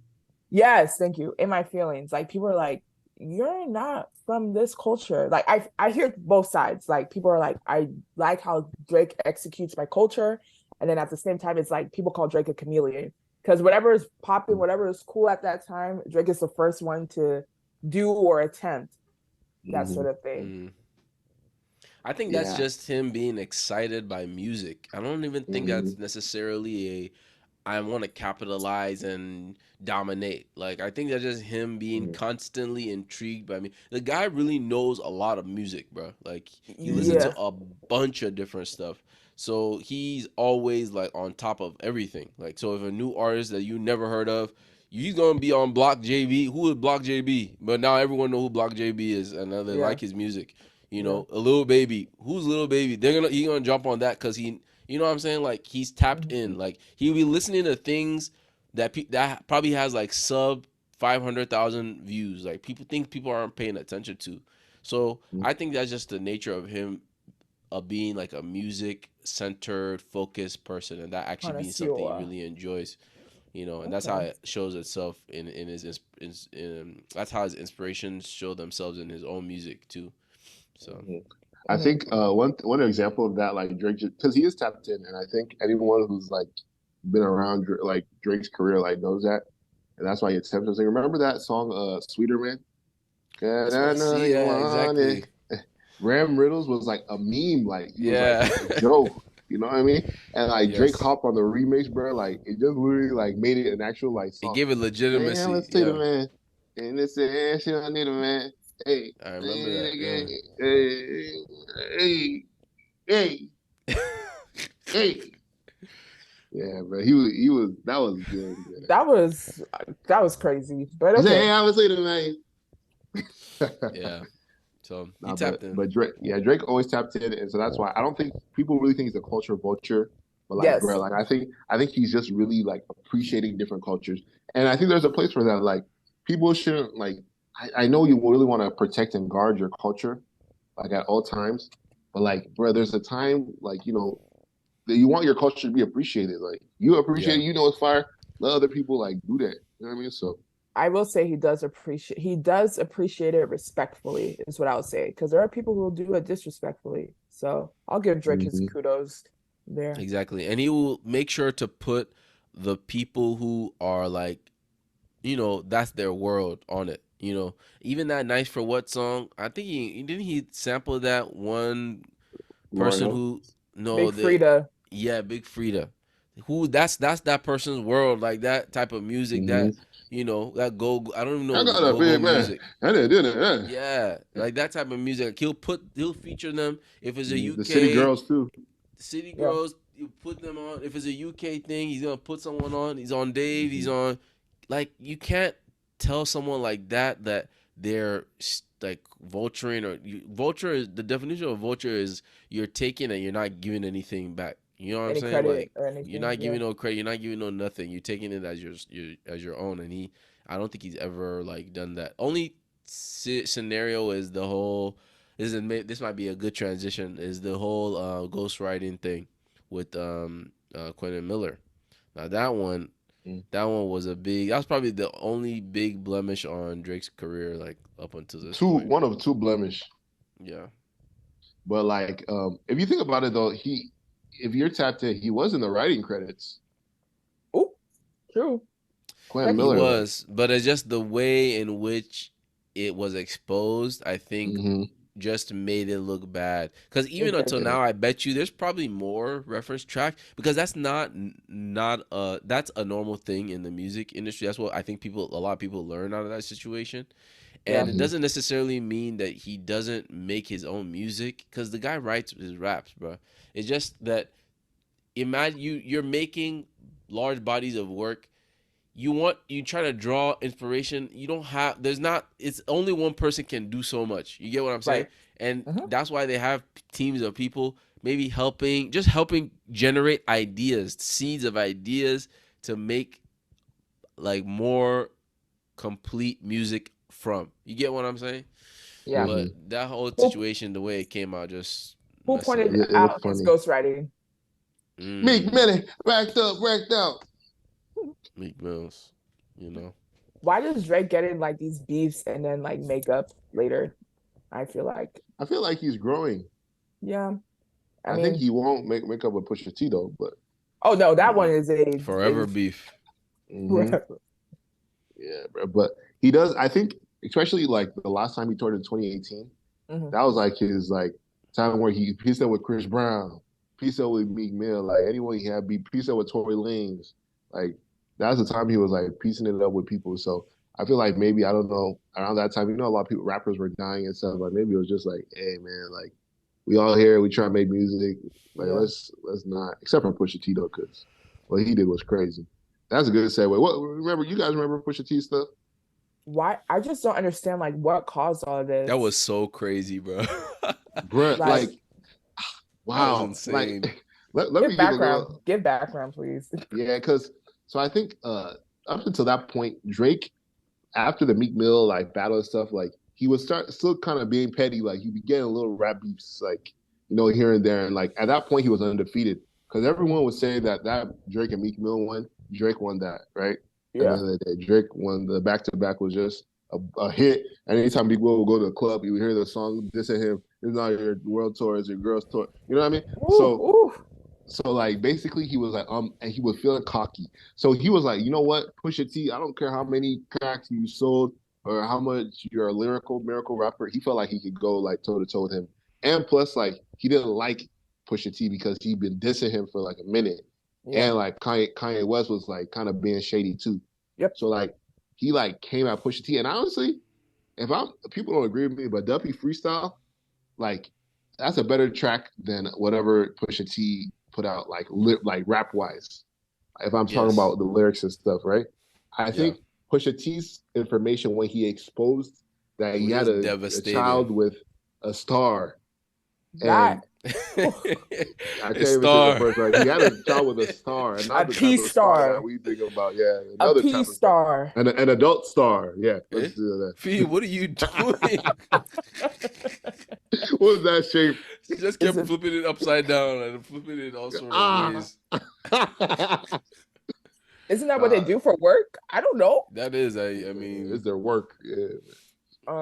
Yes, thank you. In my feelings, like people are like, you're not from this culture. Like I hear both sides. Like people are like, I like how Drake executes my culture, and then at the same time, it's like people call Drake a chameleon because whatever is popping, whatever is cool at that time, Drake is the first one to do or attempt that Mm-hmm. sort of thing. Mm. I think that's Yeah. just him being excited by music. I don't even think Mm-hmm. that's necessarily a I want to capitalize and dominate. Like I think that's just him being constantly intrigued by me. The guy really knows a lot of music, bro. Like he listens to Yeah, a bunch of different stuff. So he's always like on top of everything. Like so if a new artist that you never heard of, he's gonna be on Block JB. Who is Block JB? But now everyone know who Block JB is, and they yeah, like his music. yeah. A little baby. Who's little baby? He gonna jump on that because you know what I'm saying? Like he's tapped Mhm. in. Like he'll be listening to things that probably has like sub 500,000 views. Like people aren't paying attention to. So I think that's just the nature of him, of being like a music centered, focused person, and that actually being something he Connoisseur. really enjoys. And that's how Okay. it shows itself in that's how his inspirations show themselves in his own music too. So Mm-hmm. I Mhm. think one example of that, like Drake, because he is tapped in, and I think anyone who's like been around like Drake's career like knows that, and that's why he attempts to sing. Remember that song, "Sweeter Man"? God, that's what I I know see. you Yeah, want it. exactly. Ram Riddles was like a meme, like he was like Yeah. a joke. You know what I mean? And like Drake Yes. hopped on the remix, bro. Like it just literally like made it an actual like It song. gave it Hey, I'm a legitimacy. sweeter Yeah. man, and it's a she don't need a man. Hey, I remember that. hey, Yeah. hey, hey, hey, hey. Yeah, bro. He was that was good, man. That was that was crazy, but He said, okay. "Hey, I was later, man." Yeah. So he Nah, tapped in. but Drake, yeah, Drake always tapped in, and so that's why I don't think people really think he's a culture vulture. But like, bro, Yes, like I think he's just really like appreciating different cultures, and I think there's a place for that. Like, people shouldn't like. I know you really want to protect and guard your culture, like at all times, but like, bro, there's a time like that you want your culture to be appreciated. Like, you appreciate Yeah. it, it's fire. Let other people like do that. You know what I mean? So. I will say he does appreciate it respectfully, is what I would say. Because there are people who will do it disrespectfully. So I'll give Drake his Mhm. kudos there. Exactly. And he will make sure to put the people who are like, that's their world on it. You know, even that "Nice for What" song. I think he sample that one Lauren person Hill. who no Big the Frida. yeah, Big Frida, who that's that person's world, like that type of music, Mm-hmm. that that go, I don't even I know, the got a go-go big man. music. I did it. Yeah, like that type of music. Like he'll feature them if it's a The City UK Girls too. City Yeah. Girls. You put them on. If it's a UK thing, he's gonna put someone on. He's on Dave. He's Mm-hmm. on. Like, you can't tell someone like that they're like vulturing, or vulture is the definition of vulture is you're taking and you're not giving anything back. You know what I'm Any saying? credit Like, or you're anything. not Yeah. giving no credit. You're not giving no nothing. You're taking it as your own. And I don't think he's ever like done that. Only scenario is the whole. This might be a good transition. Is the whole ghostwriting thing with Quentin Miller. Now that one was a big. That was probably the only big blemish on Drake's career, like up until this Two point. one of two blemish. Yeah, But like, if you think about it though, if you're tapped in, he was in the writing credits. Oh, true. Quentin he Miller, Technically. like, was, but it's just the way in which it was exposed. I think mm-hmm. just made it look bad. Because even It did. until Yeah, now, I bet you there's probably more reference track, because that's not that's a normal thing in the music industry. That's what I think a lot of people learn out of that situation. Yeah. And it mm-hmm. doesn't necessarily mean that he doesn't make his own music, because the guy writes his raps, bro. It's just that, imagine you're making large bodies of work. You try to draw inspiration. You don't have. There's not. It's only one person can do so much. You get what I'm saying? Right. And Hmm. that's why they have teams of people, maybe helping generate ideas, seeds of ideas, to make like more complete music from. You get what I'm saying? Yeah. Mm-hmm. But that whole Who situation, the way it came out, just who messed it pointed up. It was out his funny. ghostwriting? Meek Mm, Millie, racked up, racked out. Meek Mills, you know. Why does Drake get in like these beefs and then like make up later? I feel like, I feel like he's growing. yeah. I I think mean, he won't make up with Pusha T though, but oh no, that one Mm, is a forever is beef. mm-hmm. Yeah, bro. But he does. I think, especially like the last time he toured in 2018, Mhm. that was like his like time where he pieced up with Chris Brown, pieced up with Meek Mill, like anyone he had, be pieced up with Tory Lanez. Like that's the time he was like piecing it up with people. So I feel like maybe, I don't know, around that time, a lot of people, rappers were dying and stuff. Like maybe it was just like, hey man, like we all here, we try to make music. Like Yeah. let's not, except for Pusha T though, because what he did was crazy. That's a good segue. What, remember, you guys remember Pusha T stuff? Why? I just don't understand like what caused all of That this. was so crazy, bro. Bruh, Like, like, That was wow. Like, insane. let give me give a background. little, Give background, please. yeah, because so I think up until that point, Drake, after the Meek Mill like battle and stuff, like he was still kind of being petty. Like he'd be getting little rap beefs, like here and there. And like at that point, he was undefeated because everyone was saying that Drake and Meek Mill won. Drake won that, right? At the Yeah. end of the day, Drake won the back to back, was just a hit. And anytime Meek Mill would go to the club, you would hear the song dissing him. It's not your world tour, it's your girls tour. You know what I mean? Ooh, ooh. So like basically he was like and he was feeling cocky. So he was like, you know what, Pusha T, I don't care how many tracks you sold or how much you're a lyrical miracle rapper. He felt like he could go like toe to toe with him. And plus like he didn't like Pusha T because he'd been dissing him for like a minute. Yeah. And like Kanye West was like kind of being shady too. Yep. So like he like came at Pusha T. And honestly, if I'm people don't agree with me, but Duppy Freestyle, like that's a better track than whatever Pusha T put out, like rap wise. If I'm talking Yes. about the lyrics and stuff, right? I Yeah. think Pusha T's information when he exposed that It he was had just a child devastating. with a star, and That ooh, I can't A even say the star. first right. He had a child with a star, and a not the type P of star that star. we think about. Yeah, A another P type of star, star. an adult star. Yeah, Eh? let's do that. Fee, what are you doing? What was that shape? She just Is kept it flipping it upside down and flipping it all sort of Ah. ways. isn't that what they uh, do for work? I don't know. That is, I mean, it's their work. Yeah.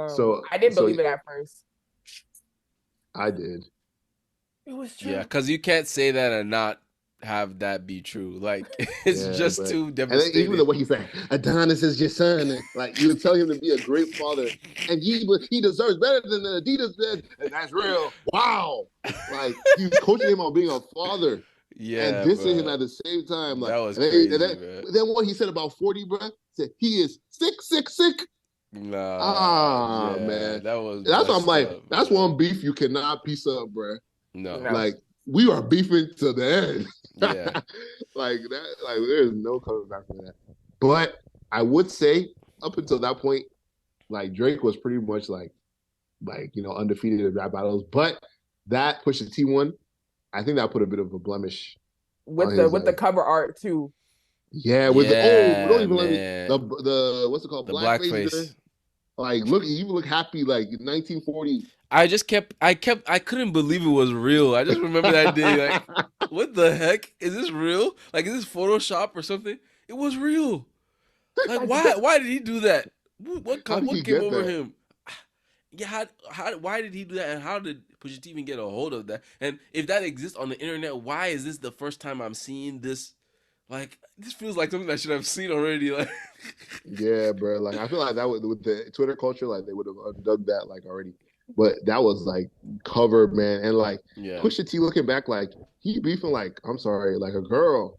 So I didn't so believe it at first. I did. It was yeah, true. because you can't say that and not have that be true. Like it's Yeah, just but too and then even the devastating. way he said, Adonis is your son, like you would tell him to be a great father, and he deserves better than the Adidas did, and that's real. Wow, like he's coaching him on being a father and Yeah, dissing him bro. at the same time, like That was and then, and crazy, then, man. then what he said about 40, bro, said he is sick, sick, sick. Nah, Ah, yeah, man, that was that's what I'm messed like. up, That's man. one beef you cannot piece up, bro. No. No. Like we are beefing to the end. Yeah. Like that, like there's no coming back from that. But I would say up until that point, like Drake was pretty much like undefeated in rap battles. But that Pusha T one, I think that put a bit of a blemish on his With the cover art too. yeah, with the don't Yeah, even let me man. the what's it called The blackface during blackface. like look you look happy like 1940. I couldn't believe it was real. I just remember that day, like, what the heck? Is this real? Like, is this Photoshop or something? It was real. Like, Like why did he do that? How did he What came get over that? him? Yeah, why did he do that? And how did Pusha T even get a hold of that? And if that exists on the internet, why is this the first time I'm seeing this? Like, this feels like something I should have seen already. Like, Yeah, bro. Like I feel like that would with the Twitter culture, like they would have undug that like already. But that was like covered, man. And like yeah, Pusha T looking back, like he beefing like I'm sorry, like a girl.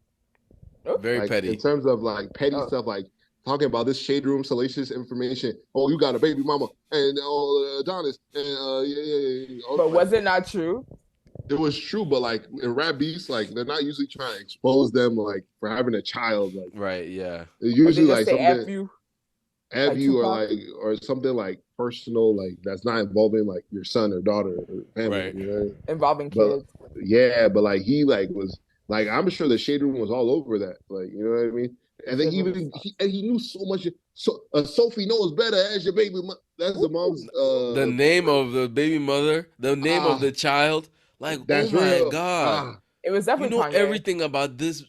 oh, very Like in petty. terms of like petty oh. stuff, like talking about this shade room salacious information. Oh, you got a baby mama and Adonis and But like was it not true? it was true, but like in rap beefs, like they're not usually trying to expose them like for having a child. Like Right? Yeah. it's Or they usually just like say something F you have like you Tupac? or something like personal like that's not involving like your son or daughter or family, Right. you know. Involving But kids. yeah, but like he like was like I'm sure the shade room was all over that, like you know what I mean. And then Shade room is he knew so much. So Sophie knows better as your baby. That's the Ooh. mom's. The name of the baby mother, the name of Ah, the child. Like, oh that's my real. God. Ah, It was You definitely know Kanye. everything about this.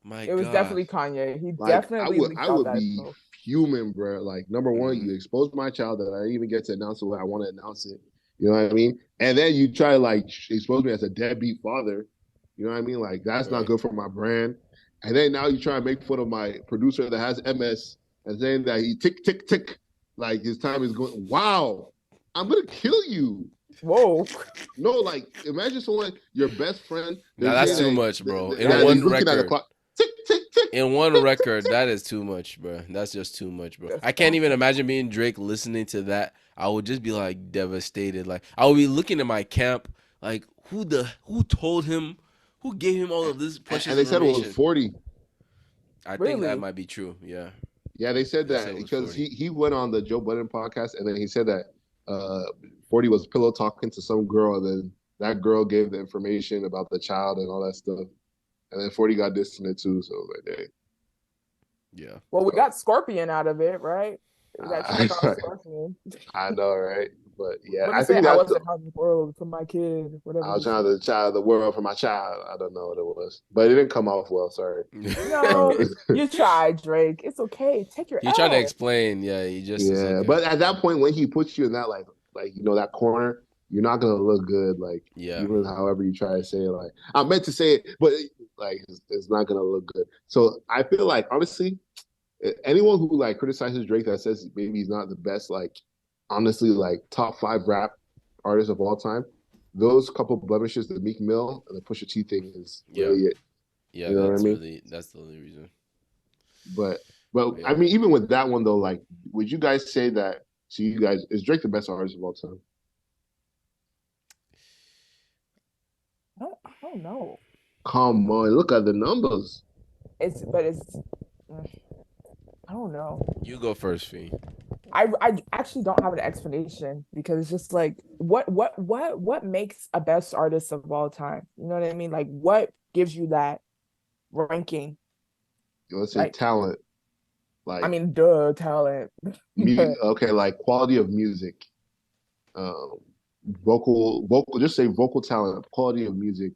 My It was God. definitely Kanye. He like definitely I leaked out would that be info. fuming, bro. Like number one, Hmm. you exposed my child that I even get to announce it when I want to announce it. You know what I mean? And then you try to like expose me as a deadbeat father. You know what I mean? Like that's not Right. good for my brand. And then now you try to make fun of my producer that has MS and saying that he tick tick tick, like his time is going. Wow, I'm gonna kill you. Whoa. No, like imagine someone your best friend. Now They're that's saying Yeah, too much, bro. In that that he's is one looking at the record. clock. Tick tick tick In one tick tick record, tick. that is too much, bro. That's just too much, bro. I can't even disgusting. imagine being Drake listening to that. I would just be like devastated. Like I would be looking at my camp, like who told him, who gave him all of this precious And they said it was information. 40. I think that Really? might be true. Yeah, Yeah, they said they said that it was because 40. he went on the Joe Budden podcast and then he said that 40 was pillow talking to some girl and then that girl gave the information about the child and all that stuff. And then 40 got dissed in it too. So like, hey, Yeah. Well, we so got Scorpion out of it, right? We got I, Trick Off Scorpion. I know, right? But yeah, What he I said, think I that's want to have the world for my kid, I whatever was he trying said. to child the world for my child. I don't know what it was, but it didn't come off well. Sorry. No, you tried, Drake. It's okay. Take your He tried to L. explain. Yeah, he just is Yeah, okay. but at that point when he puts you in that like that corner, you're not gonna look good. Like Yeah. even however you try to say it, like I meant to say it, but like it's not gonna look good. So I feel like honestly, anyone who like criticizes Drake that says maybe he's not the best, like honestly, like top 5 rap artist of all time, those couple blemishes, the Meek Mill and the Pusha T thing is Yeah. really it. Yeah, You know what I mean? that's the only reason. But but But I yeah. mean, even with that one though, like, would you guys say that? So you guys, is Drake the best artist of all time? I don't know. Come on, look at the numbers. It's I don't know. You go first, Fee. I actually don't have an explanation because it's just like what makes a best artist of all time? You know what I mean? Like what gives you that ranking? Let's say Like talent, I like mean, duh, talent. But okay, like quality of music, um, vocal, just say vocal talent, quality of music,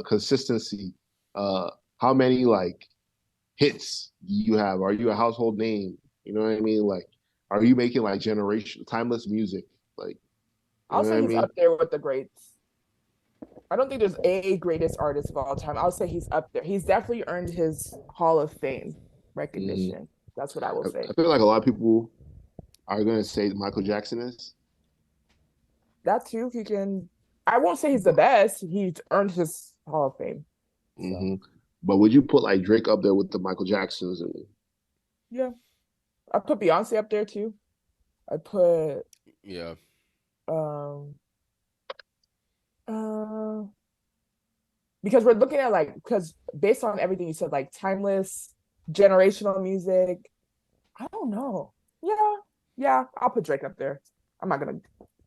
consistency, how many like hits you have? Are you a household name? You know what I mean? Like, are you making like generation timeless music? Like, you I'll know what say I he's mean? up there with the greats. I don't think there's a greatest artist of all time. I'll say he's up there. He's definitely earned his Hall of Fame Mm, recognition. That's what I will say. I feel like a lot of people are gonna say Michael Jackson is, That too, he can. I won't say he's the but best. He's earned his Hall of Fame. So hmm but would you put like Drake up there with the Michael Jacksons? And yeah, I put Beyonce up there too. I put Yeah. um uh because we're looking at like because based on everything you said, like timeless, generational music. I don't know. Yeah, yeah, I'll put Drake up there. I'm not gonna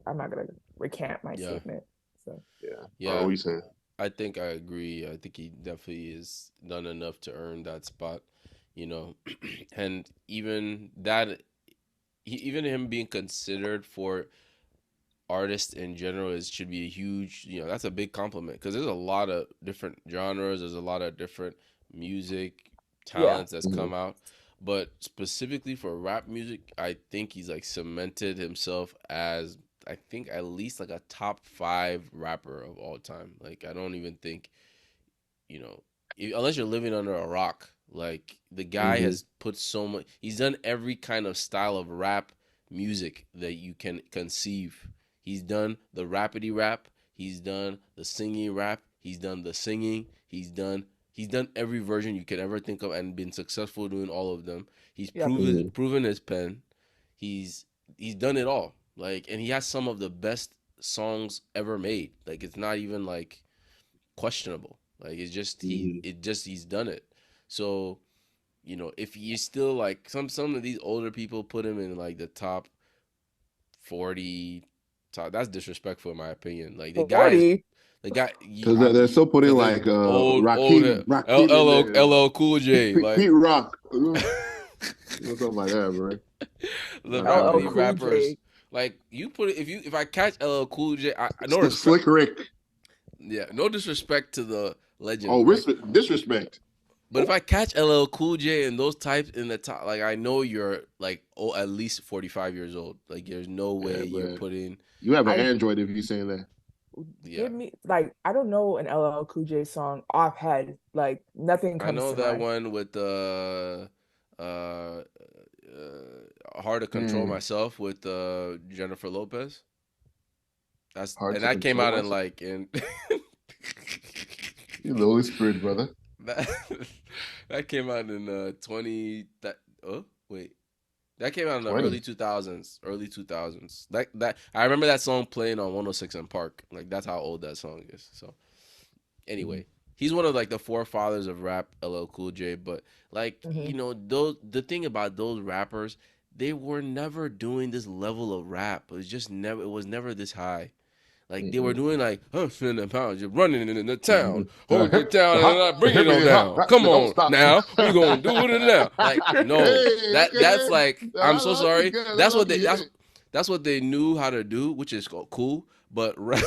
I'm not gonna recant my Yeah. statement. So yeah, what Yeah. are you saying? I think I agree. I think he definitely is done enough to earn that spot, you know. And even that, even him being considered for artists in general is should be a huge, that's a big compliment because there's a lot of different genres, there's a lot of different music yeah, talents that's Hmm come out, but specifically for rap music, I think he's like cemented himself as, I think, at least like a top 5 rapper of all time. Like I don't even think, you know, unless you're living under a rock. Like the guy hmm has put so much. He's done every kind of style of rap music that you can conceive. He's done the rapidy rap. He's done the singing rap. He's done the singing. He's done every version you could ever think of and been successful doing all of them. He's yep. hmm proven his pen. He's he's done it all. Like, and he has some of the best songs ever made. Like it's not even like questionable. Like it's just hmm he's done it. So, if you still like some of these older people put him in like the top 40, that's disrespectful in my opinion. Like40. the guy Because they're still putting because there's like old Rakim in there, LL Cool J, like Pete Rock, something like that, bro. the LL rapidy Cool rappers. J. Like you put it, if I catch LL Cool J, no respect. Slick Rick. Yeah, no disrespect to the legends, Oh, right? disrespect. But if I catch LL Cool J and those types in the top, like I know you're like at least 45 years old. Like there's no Yeah, way you're but putting. you have an I Android if you're saying that. Yeah, give me like I don't know an LL Cool J song offhand. Like nothing I comes know to that mind. one with the hard to control Mm, myself with Jennifer Lopez. hard And to that came control out in myself. like in You're the Holy Spirit, brother. that that came out in 20 that oh wait. That came out in the 20. early 2000s. Early 2000s. That I remember that song playing on 106 in Park. Like that's how old that song is. So Mhm. anyway, he's one of like the forefathers of rap, LL Cool J. But like Hmm. those the thing about those rappers, they were never doing this level of rap. It was just never. It was never this high. Like they were Mm-mm. doing like, in the pounds, you're running in the town, Mhm. hold it The down, and hop, I the bring it hip, on and hop, down. hop, Come don't on stop. now, we gonna do it now. Like no, Hey, that's okay. like I'm so That's sorry. good. That's what they Yeah. that's what they knew how to do, which is cool. But rap,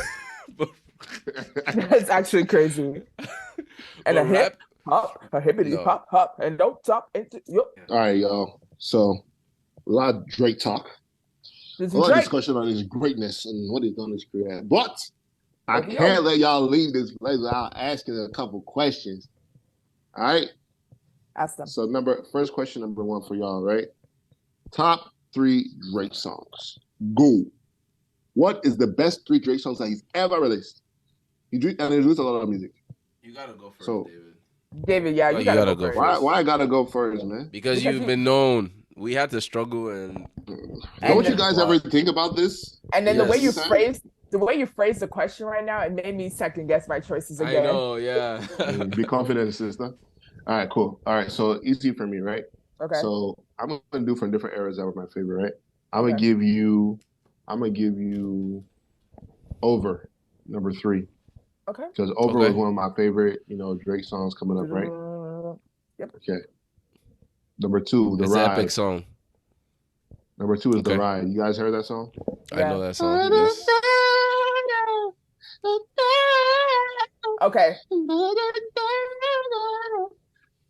but, That's actually crazy. And but a hip rap, hop, a hippity no. hop hop, and don't stop. Yup. All right, y'all. So a lot of Drake talk, This a is lot of Drake. discussion on his greatness and what he's done in his career. But I OVO. can't let y'all leave this place without asking a couple questions. All right. Ask them. So first question number one for y'all, right? Top 3 Drake songs. Go. What is the best 3 Drake songs that he's ever released? He's released a lot of music. You gotta go first, So David. David, yeah, Oh, you you gotta gotta go go first. why first I gotta go first, man? because Because you've you been known. We had to struggle and Don't and you figure guys it ever out. think about this and then every Yes, time? the way you phrased the question right now, it made me second guess my choices I again. know. Yeah. Be confident, sister. All right, cool. All right, so easy for me, right? Okay. So I'm gonna do from different eras that were my favorite, right? I'm gonna Okay. give you, I'm gonna give you Over number 3 Okay. because Over was Okay. one of my favorite, Drake songs coming up, right? Yep. Okay. Number 2, The It's an epic Ride. song. Number 2 is The Okay. Ride. You guys heard that song? I know Yeah. that song. Yes. Okay.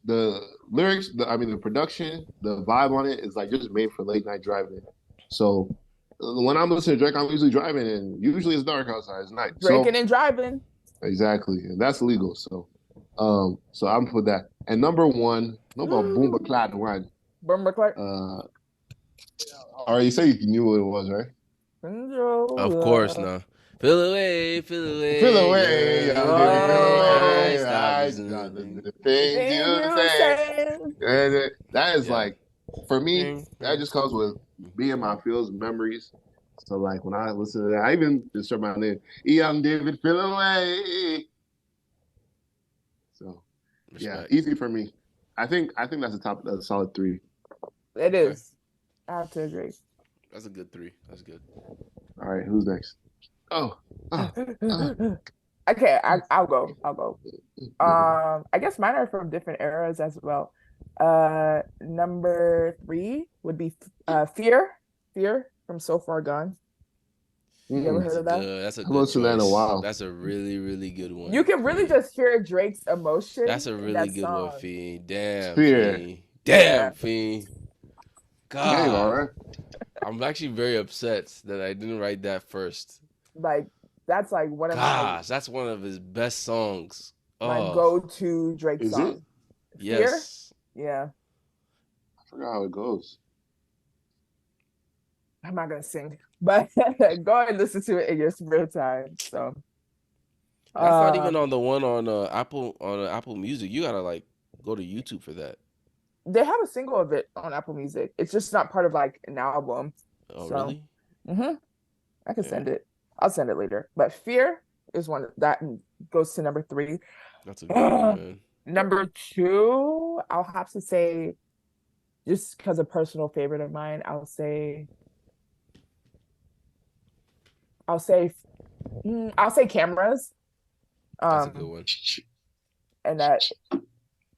The lyrics, the production, the vibe on it is like just made for late night driving. So when I'm listening to Drake, I'm usually driving, and usually it's dark outside. It's night. Drinking So and driving. Exactly, and that's legal. So I'm for that. And number one, no about Boomba Clat one. Burma Clark. Uh, all right, you say you knew what it was, right? Of course, Controller. no. Feel Feel away, away, girl. young David. Feel I away. stop I listening got to things. the The things things you you say. say. And that is Yeah. like, for me, that just comes with being my feels memories. So like when I listen to that, I even just start my name, Young David. Feel away. So yeah, Respect. easy for me. I think that's the top. That's a solid three. It Okay. is. I have to agree. That's a good 3. That's good. All right, who's next? Oh, oh, oh. Okay, I'll go. I'll go. I guess mine are from different eras as well. Number three would be Fear. Fear from So Far Gone. You ever Mm, That's heard a of that? good. That's a I haven't good listened to that in a choice. while. That's a really, really good You one, can really Fee. just hear Drake's emotion That's a in really that good one, song. Fee. Damn, Fear. Fee. Yeah, Damn, Fee. Dang, all God, right. I'm actually very upset that I didn't write that first. like that's like one of Gosh, that's one of his best songs. my Oh, go-to Drake Is it? song. Fear? yes. Yeah. I forgot how it goes. I'm not gonna sing, but go and listen to it in your spare time. So, That's not even um, on the one on Apple Music. You gotta like go to YouTube for that. they have a single of it on Apple Music. It's just not part of like an album. Oh, So, really? hmm I can Yeah, send it. I'll send it later. But Fear is one that goes to number three. that's a good one, man. Number two, I'll have to say, just because a personal favorite of mine, I'll say, I'll say Cameras. That's a good Um, one. and that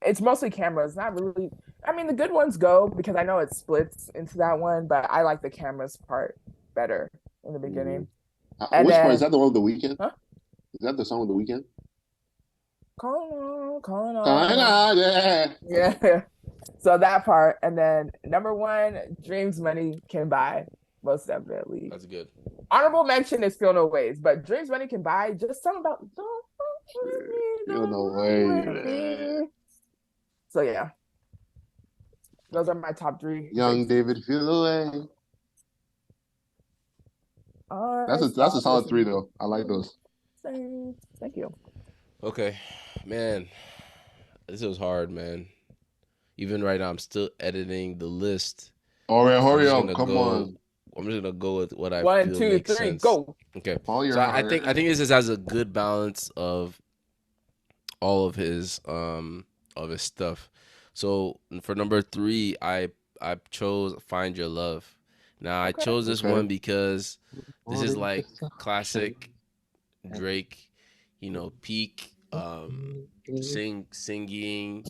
it's mostly Cameras, not really. I mean, the good ones go because I know it splits into that one, but I like the Cameras part better in the Mm. beginning. And Which part is then, that? The one with the weekend? huh? Is that the song with the weekend? Calling on. Yeah. Yeah. So that part, and then number one, Dreams Money Can Buy, most definitely. That's good. Honorable mention is Feel No Ways, but Dreams Money Can Buy, just something about Feel no way, man. So yeah, those Okay. are my top three Young Drakes. David, feel away. I That's a stopped solid three listening. though. I like those. Thank you. Okay, man. This was hard, man. Even right now, I'm still editing the list. All right, I'm hurry just up. gonna Come go. on. I'm just gonna go with what I One, feel two, makes three, sense. go. Okay. Follow So your heart. I think this has a good balance of all of his stuff. So for number 3, I chose Find Your Love. Now I Okay. chose this Okay. one because this is Morning, like it's a classic Drake, peak singing,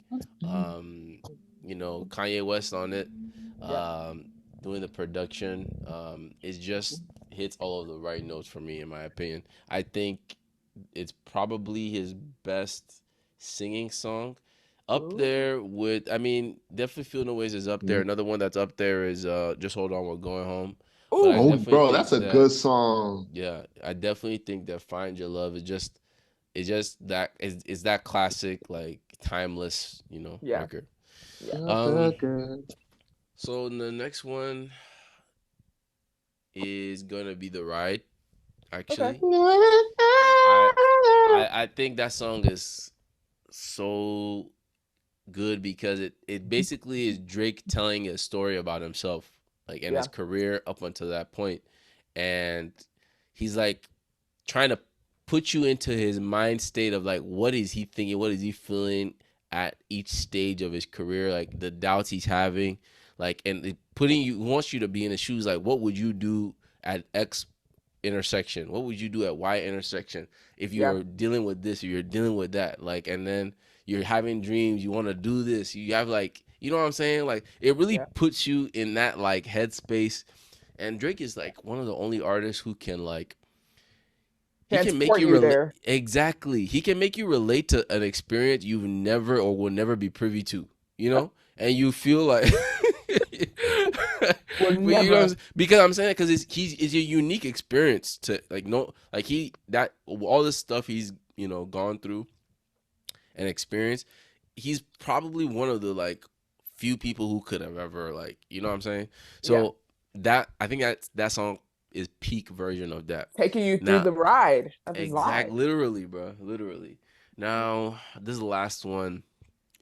Kanye West on it, Yeah. doing the production. It just hits all of the right notes for me, in my opinion. I think it's probably his best singing song. Up Ooh. there with, I mean, definitely Feel No Ways is up there. Another one that's up there is Just Hold On, We're Going Home. But I Oh, Ooh. definitely bro, that's think a that, good song. yeah, I definitely think that Find Your Love is just that is that classic, like timeless, Yeah. record. Yeah. Um, so the next one is gonna be The Ride. Okay. Actually, I think that song is so good because it basically is Drake telling a story about himself, like in his Yeah. career up until that point, and he's like trying to put you into his mind state of like what is he thinking, what is he feeling at each stage of his career, like the doubts he's having, like and putting you wants you to be in his shoes, like what would you do at X intersection, what would you do at Y intersection if Yeah. you're dealing with this or you're dealing with that, like, and then you're having dreams, you want to do this, you have like, you know what I'm saying, like it really Yeah. puts you in that like headspace. And Drake is like one of the only artists who can like he can make Transport you you relate. there. Exactly. He can make you relate to an experience you've never or will never be privy to, Yep. And you feel like Will but you know never. because I'm saying because it's a unique experience to like no like he that all this stuff gone through and experienced, he's probably one of the like few people who could have ever like, you know what I'm saying? Yeah. So that I think that song is peak version of that. Taking you through Now, the ride of his exact, life. literally, bro, literally. Now, this is the last one.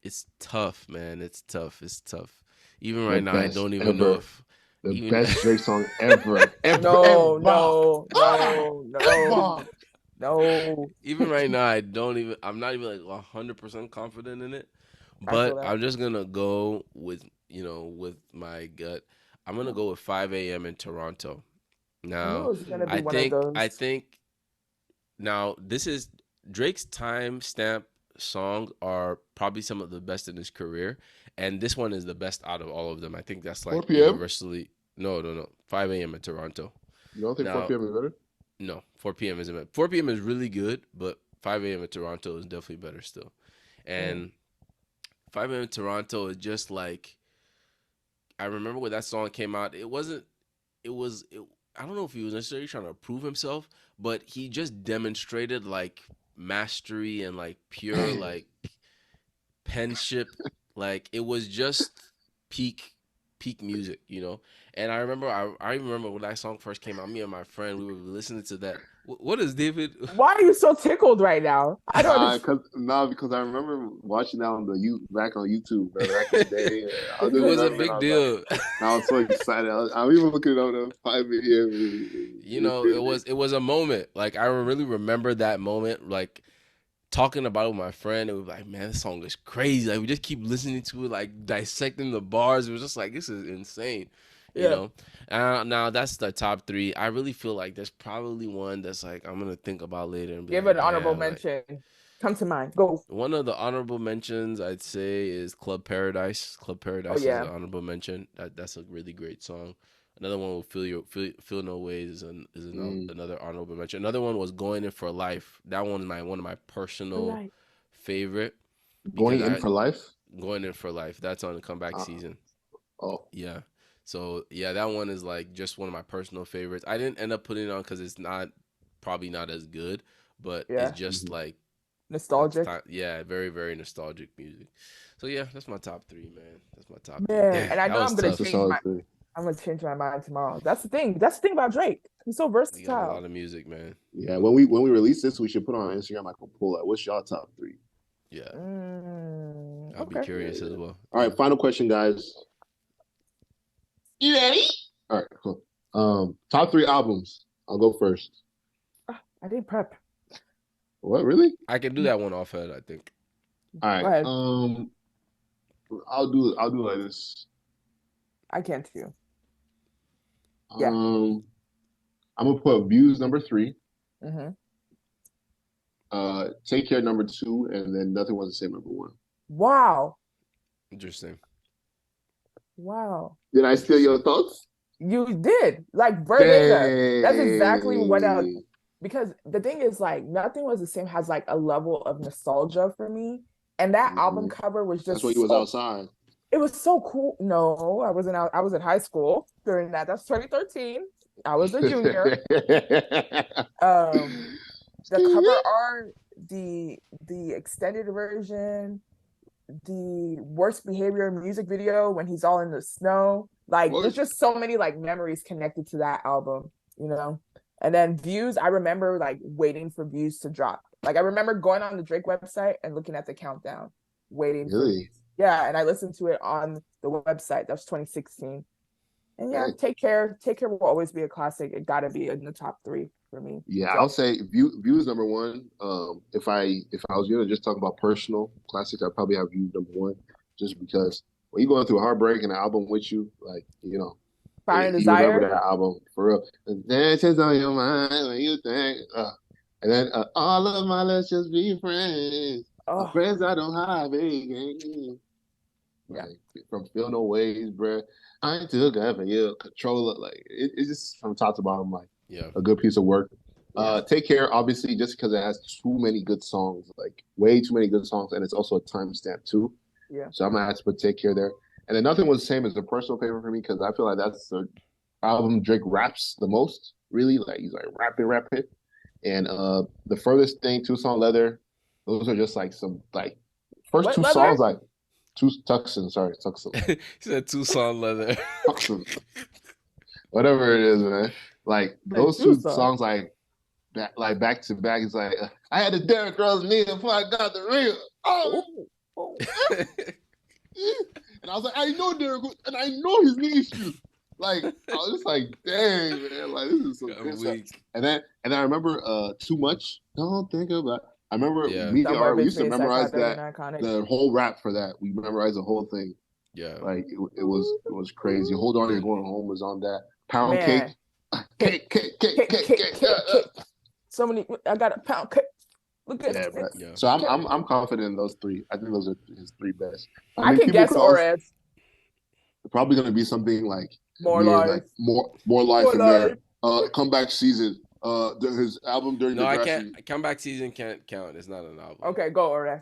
It's tough, man. It's tough. It's tough. Even The right now, I best don't even know ever. if The even best Drake song ever. Ever. No, Ever. no, Ah, no, no, ever. no. even right now, I don't even. I'm not even like 100% confident in it. I feel But that. I'm just gonna go with with my gut. I'm gonna go with 5 a.m. in Toronto. I knew it Now, was gonna be I one of think I those. think now this is Drake's timestamp songs are probably some of the best in his career, and this one is the best out of all of them. I think that's 4 like p.m. universally. No, no, no. 5 a.m. in Toronto. You don't think 4 Now, p.m. is better? no, 4 p.m. isn't bad. 4 p.m. is really good, but 5 a.m. in Toronto is definitely better still. Mm. And 5 a.m. in Toronto is just like I remember when that song came out. It wasn't. It was. I don't know if he was necessarily trying to prove himself, but he just demonstrated like mastery and like pure like penship. Like it was just peak music. And I remember when that song first came out. Me and my friend, we were listening to that. What is David? Why are you so tickled right now? I don't understand. Because I remember watching that on back on YouTube, bro, back in the day. I was It just was a remembering, I big was like, deal. I was so excited. I'm even looking it up now. 5 a.m. It was a moment. Like I really remember that moment. Like talking about it with my friend, it was like, man, this song is crazy. Like we just keep listening to it, like dissecting the bars. It was just like this is insane, you Yeah. know. Now that's the top three. I really feel like there's probably one that's like I'm gonna think about later and be Give it like, an honorable damn, like mention. Come to mind. Go. one of the honorable mentions I'd say is Club Paradise. Club Oh Paradise is an yeah. honorable mention. That's a really great song. Another one will feel no ways Mm. another honorable mention. Another one was Going In for Life. That one is one of my personal Like, favorite because Going in I for life? Going In for Life. That's on the comeback Uh, season. oh, Yeah. So yeah, that one is like just one of my personal favorites. I didn't end up putting it on because it's not probably not as good, but it's yeah. just mhm. like that's Nostalgic. time. Yeah, very very nostalgic music. So yeah, that's my top three, man. That's my top three. Man, Damn, and I that know was That's a tough. solid three. I'm gonna change my mind tomorrow. That's the thing. That's the thing about Drake. He's so We got a lot versatile. of music, man. Yeah, when we release this, we should put on Instagram like a poll. Like, what's y'all top three? Yeah, I'll be Okay. Yeah, curious as yeah. well. All right, final question, guys. You ready? All right, cool. Top three albums. I'll go first. I didn't prep. What, really? I can do that one off head, I think. All Go right. ahead. I'll do like this. I can too. Yeah. Um, I'm gonna put Views number three, Hmm. Take Care number two, and then Nothing Was the Same number one. Wow. Interesting. Wow. Did I steal Interesting. your thoughts? You did like verbatim. That's exactly what I, Dang. because the thing is like Nothing Was the Same has like a level of nostalgia for me. And that album Mhm. cover was That's when just you was so, outside. it was so cool. No, I wasn't out. I was in high school during that. That's 2013. I was a junior. Um, the Excuse cover me? art, the extended version, the worst behavior music video when he's all in the snow. Like there's What? just so many like memories connected to that album. And then Views, I remember like waiting for Views to drop. Like I remember going on the Drake website and looking at the countdown, waiting for Really? Views. Yeah, and I listened to it on the website. That was 2016. And yeah, Dang. Take Care. Take Care will always be a classic. It gotta be in the top three for me. Yeah, So I'll say Views number one. If I was gonna just talk about personal classics, I'd probably have Views number one, just because when you're going through a heartbreak and an album with you, like Fire and you remember Desire. that album for real. And dances on your mind when you think, and then all of my let's just be friends, Oh, friends I don't have again. yeah. Like from Feel No Ways, bro. I took up and you controller. Like it's just from top to bottom, like Yeah. a good piece of work. Yeah. Take Care, obviously, just because it has too many good songs, like way too many good songs, and it's also a timestamp too. Yeah. So I'm gonna have to put Take Care there. And then Nothing Was the Same as a personal favorite for me because I feel like that's the album Drake raps the most. Really, like he's like rapping. and The Furthest Thing, Tucson Leather. Those are just like some like first What two leather? songs like two Tucson, sorry, Tucson, He said Tucson leather. Tucson, whatever it is, man. Like The those two Tusa. songs, back to back. It's like I had to Derrick Rose knee before I got the real. Oh, Oh, oh. and I was like, I know Derrick Rose, and I know his knee issues. Like I was just like, dang man, like this is some I'm good stuff. weak. And I remember Too Much. Don't think about. I remember Yeah, me and Somewhere R. We used to between memorize psychotic and that iconic. the whole rap for that. We memorized the whole thing. yeah. Like it was crazy. Hold on, you're The going home was on that. Pound cake, Man, cake, cake. So many. I got a pound cake. Look at Yeah, but this. yeah. so Cake. I'm confident in those three. I think those are his three best. I I mean, can people guess could also Ores. probably gonna be something like More weird, like life. more life More in life. there. Comeback season. His album during No, the I can't. grassy. Comeback season can't count. It's not an album. Okay, go Ores.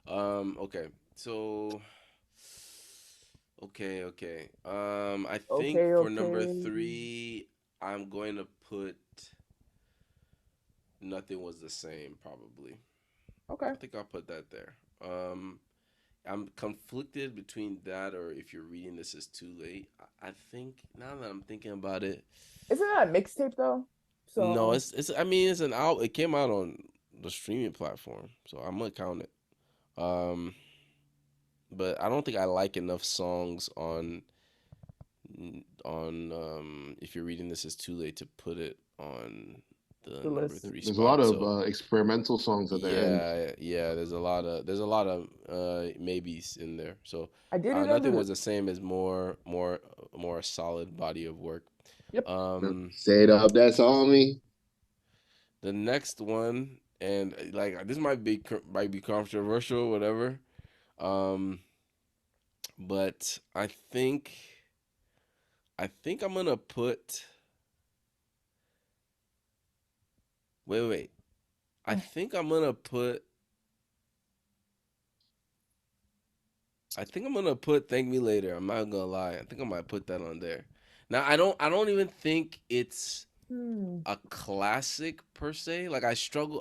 Okay. So. Okay. I think Okay, for number okay. 3, I'm going to put Nothing Was the Same. Probably. Okay. I think I'll put that there. I'm conflicted between that or If You're Reading This Is Too Late. I think now that I'm thinking about it, Isn't that a mixtape though? no, So it's. I mean, it's an album. It came out on the streaming platform, so I'm gonna count it. Um, but I don't think I like enough songs on If You're Reading This Is Too Late to put it on the the number list. 3 There's a lot spot. of So experimental songs at the end. yeah. There's a lot of maybes in there. So I didn't know Nothing that. Was the Same as more a solid body of work. Yep. Say it up, that's on me. The next one, and like this might be controversial, whatever. Um, but I think I'm gonna put. Wait. I think I'm gonna put. I think I'm gonna put Thank Me Later. I'm not gonna lie. I think I might put that on there. Now I don't even think it's Hmm. a classic per se. Like I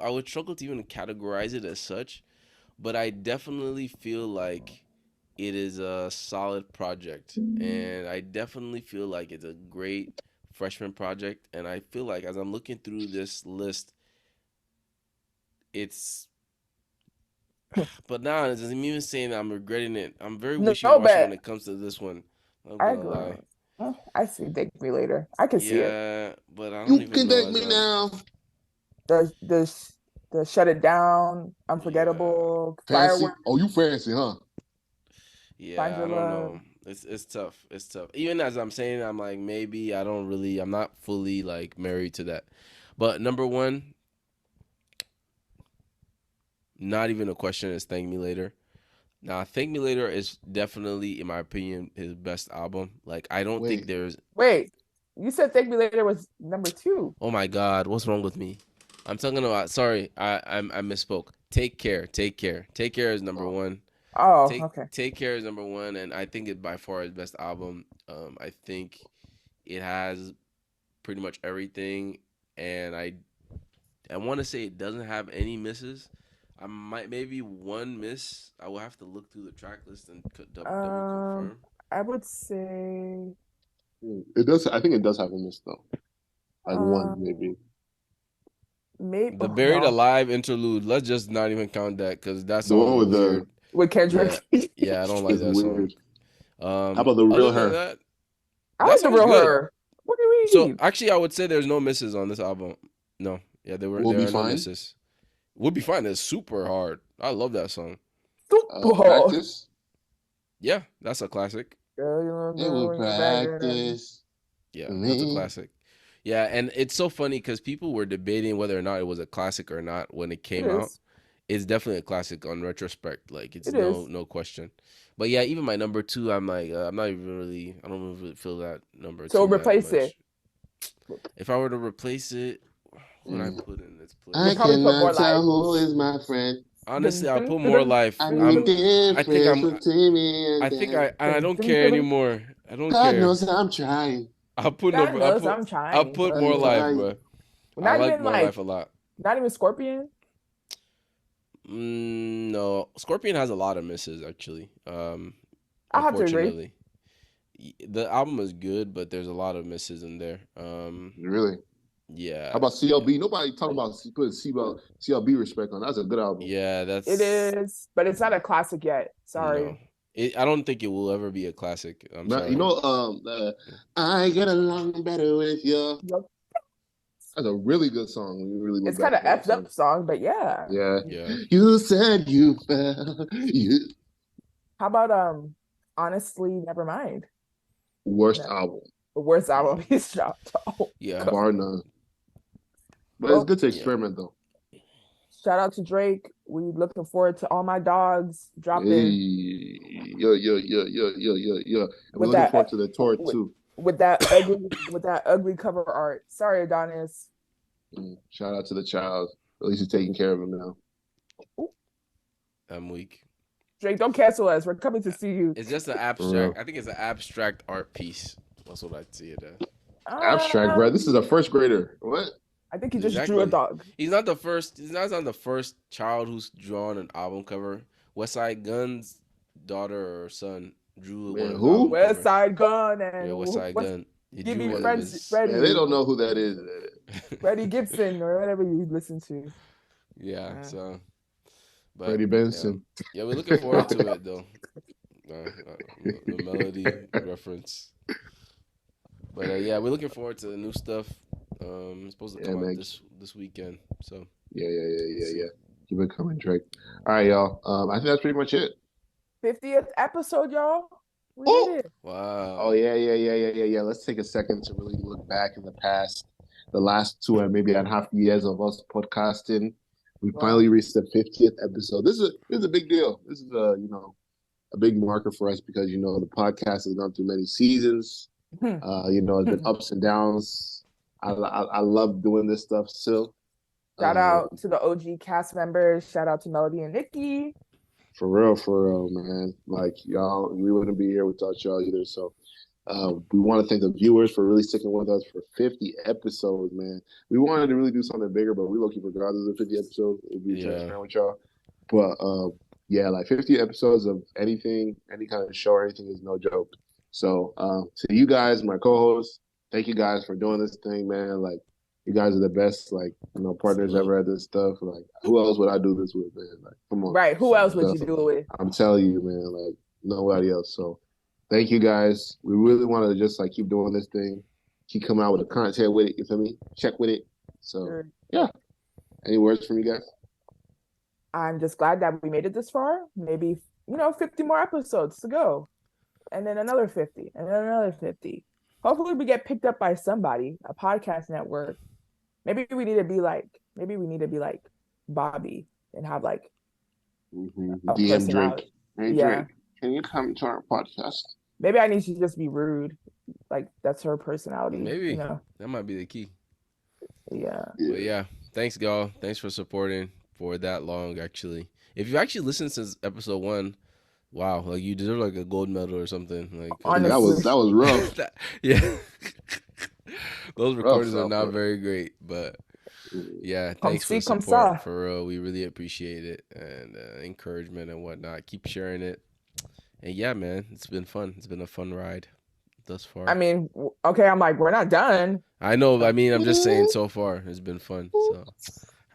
would struggle to even categorize it as such, but I definitely feel like it is a solid project, and I definitely feel like it's a great freshman project. And I feel like as I'm looking through this list, it's. But now, as I'm even saying that I'm regretting it. I'm very No, wishy washy when but it comes to this one. I'm I gonna agree. lie. I see. Thank me later. I can see it. Yeah, but I don't You even can know thank as me I'm. now. The shut it down, Yeah, unforgettable, Fancy. firework, Oh, you fancy, huh? find yeah. I your don't love. know. It's tough. It's tough. Even as I'm saying, I'm like maybe I don't really. I'm not fully like married to that. But number one, not even a question is Thank Me Later. Now, Thank Me Later is definitely, in my opinion, his best album. Like, I don't think Wait. there's. Wait, you said thank me later was number 2. Oh my God, what's wrong with me? I'm talking about. Sorry, I misspoke. Take Care is number Oh, one. Oh, Take okay. Take Care is number one, and I think it by far his best album. I think it has pretty much everything, and I want to say it doesn't have any misses. I might maybe one miss. I will have to look through the track list and double Um, confirm. I would say it does. I think it does have a miss though. Like one um maybe. maybe The oh Buried no, Alive interlude. Let's just not even count that because that The song one is with the weird. with Yeah, Kendrick. yeah, I don't like is that song. weird. How about the Other real than her? that, I that like the song's real good. her. What do you So mean? actually, I would say there's no misses on this album. No, yeah, We'll there be are no fine. misses. Would Be Fine is super hard. I love that song. Super. Practice. Yeah, that's a classic. Girl, you look It good will when you're back there. practice Yeah, for that's a me. classic. Yeah, and it's so funny because people were debating whether or not it was a classic or not when it It came out. is. It's definitely a classic on retrospect. Like it's It no is. no question. But yeah, even my number two, I'm like I'm not even really. I don't really feel that number So two that replace it. much. If I were to replace it, who would I Mm. put in its You'll I place? probably put more cannot life. tell who is my friend. Honestly, Dun, I'll dun, put dun, More dun, Life. I dun, need dun, I think difference I'm. between me I and think them. I dun, don't dun, care dun. anymore. I don't God care. knows I'm trying. I'll put God number. I'll knows put. I'm I'll trying, put I'm More but Life, trying. bro. I Not like even More like, Life a lot. not even Scorpion. No, Scorpion has a lot of misses actually. I have to agree. Unfortunately, the album is good, but there's a lot of misses in there. Really? Yeah, How about CLB? Nobody talking about putting CLB respect on. That's a good album. yeah, It that's is, but it's not a classic yet. no. Sorry. I don't think it will ever be a classic. I'm But, you sorry. know, I get along better with you. Yup. That's a really good song when you really look It's back kind of at that effed song. up song, but yeah. Yeah. Yeah. You said you fell. You How about honestly, never mind. worst No, album, the worst album Mm. he's dropped. Oh Yeah. God. bar none. But it's Well, good to Yeah. experiment though. shout out to Drake. We looking forward to All My Dogs dropping Hey, yo. And we're with looking that forward to the tour with, too. with that ugly cover art. Sorry, Adonis. Shout out to the child. At least he's taking care of him now. Ooh, I'm weak. Drake, don't cancel us. We're coming to see you. It's just an For real. abstract. I think it's an abstract art piece. That's what I see it as. Abstract, bro. This is a Um, first grader. What? I think he just drew a Exactly. dog. He's not the first. He's not the first child who's drawn an album cover. Westside Gunn's daughter or son drew one Man, of his who? album West cover. Side Gun Yeah, and Westside what's Gunn. He Give drew Me one of Friends his. Freddie. Man, they don't know who that is. Freddie Gibson or whatever you listen to. Yeah. So, but Freddie Benson. yeah, we're looking forward to it though. The melody reference. But yeah, we're looking forward to the new stuff. It's supposed to Yeah, come out man. this weekend. So Yeah. Keep it coming, Drake. All right, y'all. I think that's pretty much it. 50th episode, y'all. We Oh! did it. wow. Oh yeah. Let's take a second to really look back in the past, the last 2 and maybe 1/2 years of us podcasting. We Wow. finally reached the 50th episode. This is a big deal. This is a big marker for us because the podcast has gone through many seasons. It's been ups and downs. I love doing this stuff still. Shout out to the OG cast members. Shout out to Melody and Nikki. For real, man. Like y'all, we wouldn't be here without y'all either. So we want to thank the viewers for really sticking with us for 50 episodes, man. We wanted to really do something bigger, but we low-key forgot this is 50 episodes. We'll be transparent with y'all. But yeah, like 50 episodes of anything, any kind of show or anything is no joke. So to you guys, my co-hosts, thank you guys for doing this thing, man. Like you guys are the best, partners ever at this stuff. Like who else would I do this with, man? Like come on. Right. Who else would you do it with? I'm telling you, man, like nobody else. So thank you guys. We really want to just keep doing this thing, keep coming out with the content with it. You feel me? Check with it. So yeah. Any words from you guys? I'm just glad that we made it this far. Maybe 50 more episodes to go, and then another 50, and then another 50. Hopefully, we get picked up by somebody, a podcast network. Maybe we need to be like Bobby and have a DM personality. Drake. Hey Drake, can you come to our podcast? Maybe I need to just be rude. Like that's her personality. Maybe that might be the key. Yeah. But yeah, thanks, y'all. Thanks for supporting for that long. Actually, if you actually listened since episode 1, wow, like you deserve like a gold medal or something. Like honestly, that was rough. Yeah, those recordings are not very great, but yeah, thanks for the support. For real, we really appreciate it and encouragement and whatnot. Keep sharing it, and yeah, man, it's been fun. It's been a fun ride thus far. I mean, okay, I'm like, we're not done. I know. I mean, I'm just saying. So far, it's been fun. So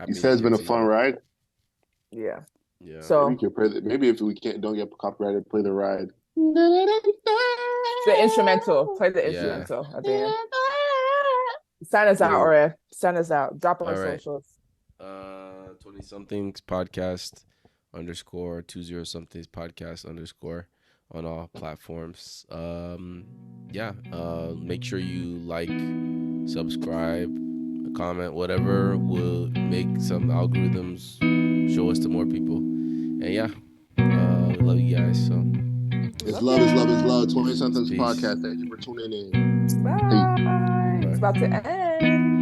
you said it's been a fun ride. Yeah. Yeah. So maybe if we don't get copyrighted, play the ride. The instrumental. Play the instrumental at the end. Sign us out, or send us out. Drop our socials. 20 somethings podcast _ 20 somethings podcast _ on all platforms. Make sure you like, subscribe, comment, whatever will make some algorithms show us to more people. And yeah, we love you guys. So it's love. 20 somethings podcast. Thank you for tuning in. Bye. It's about to end.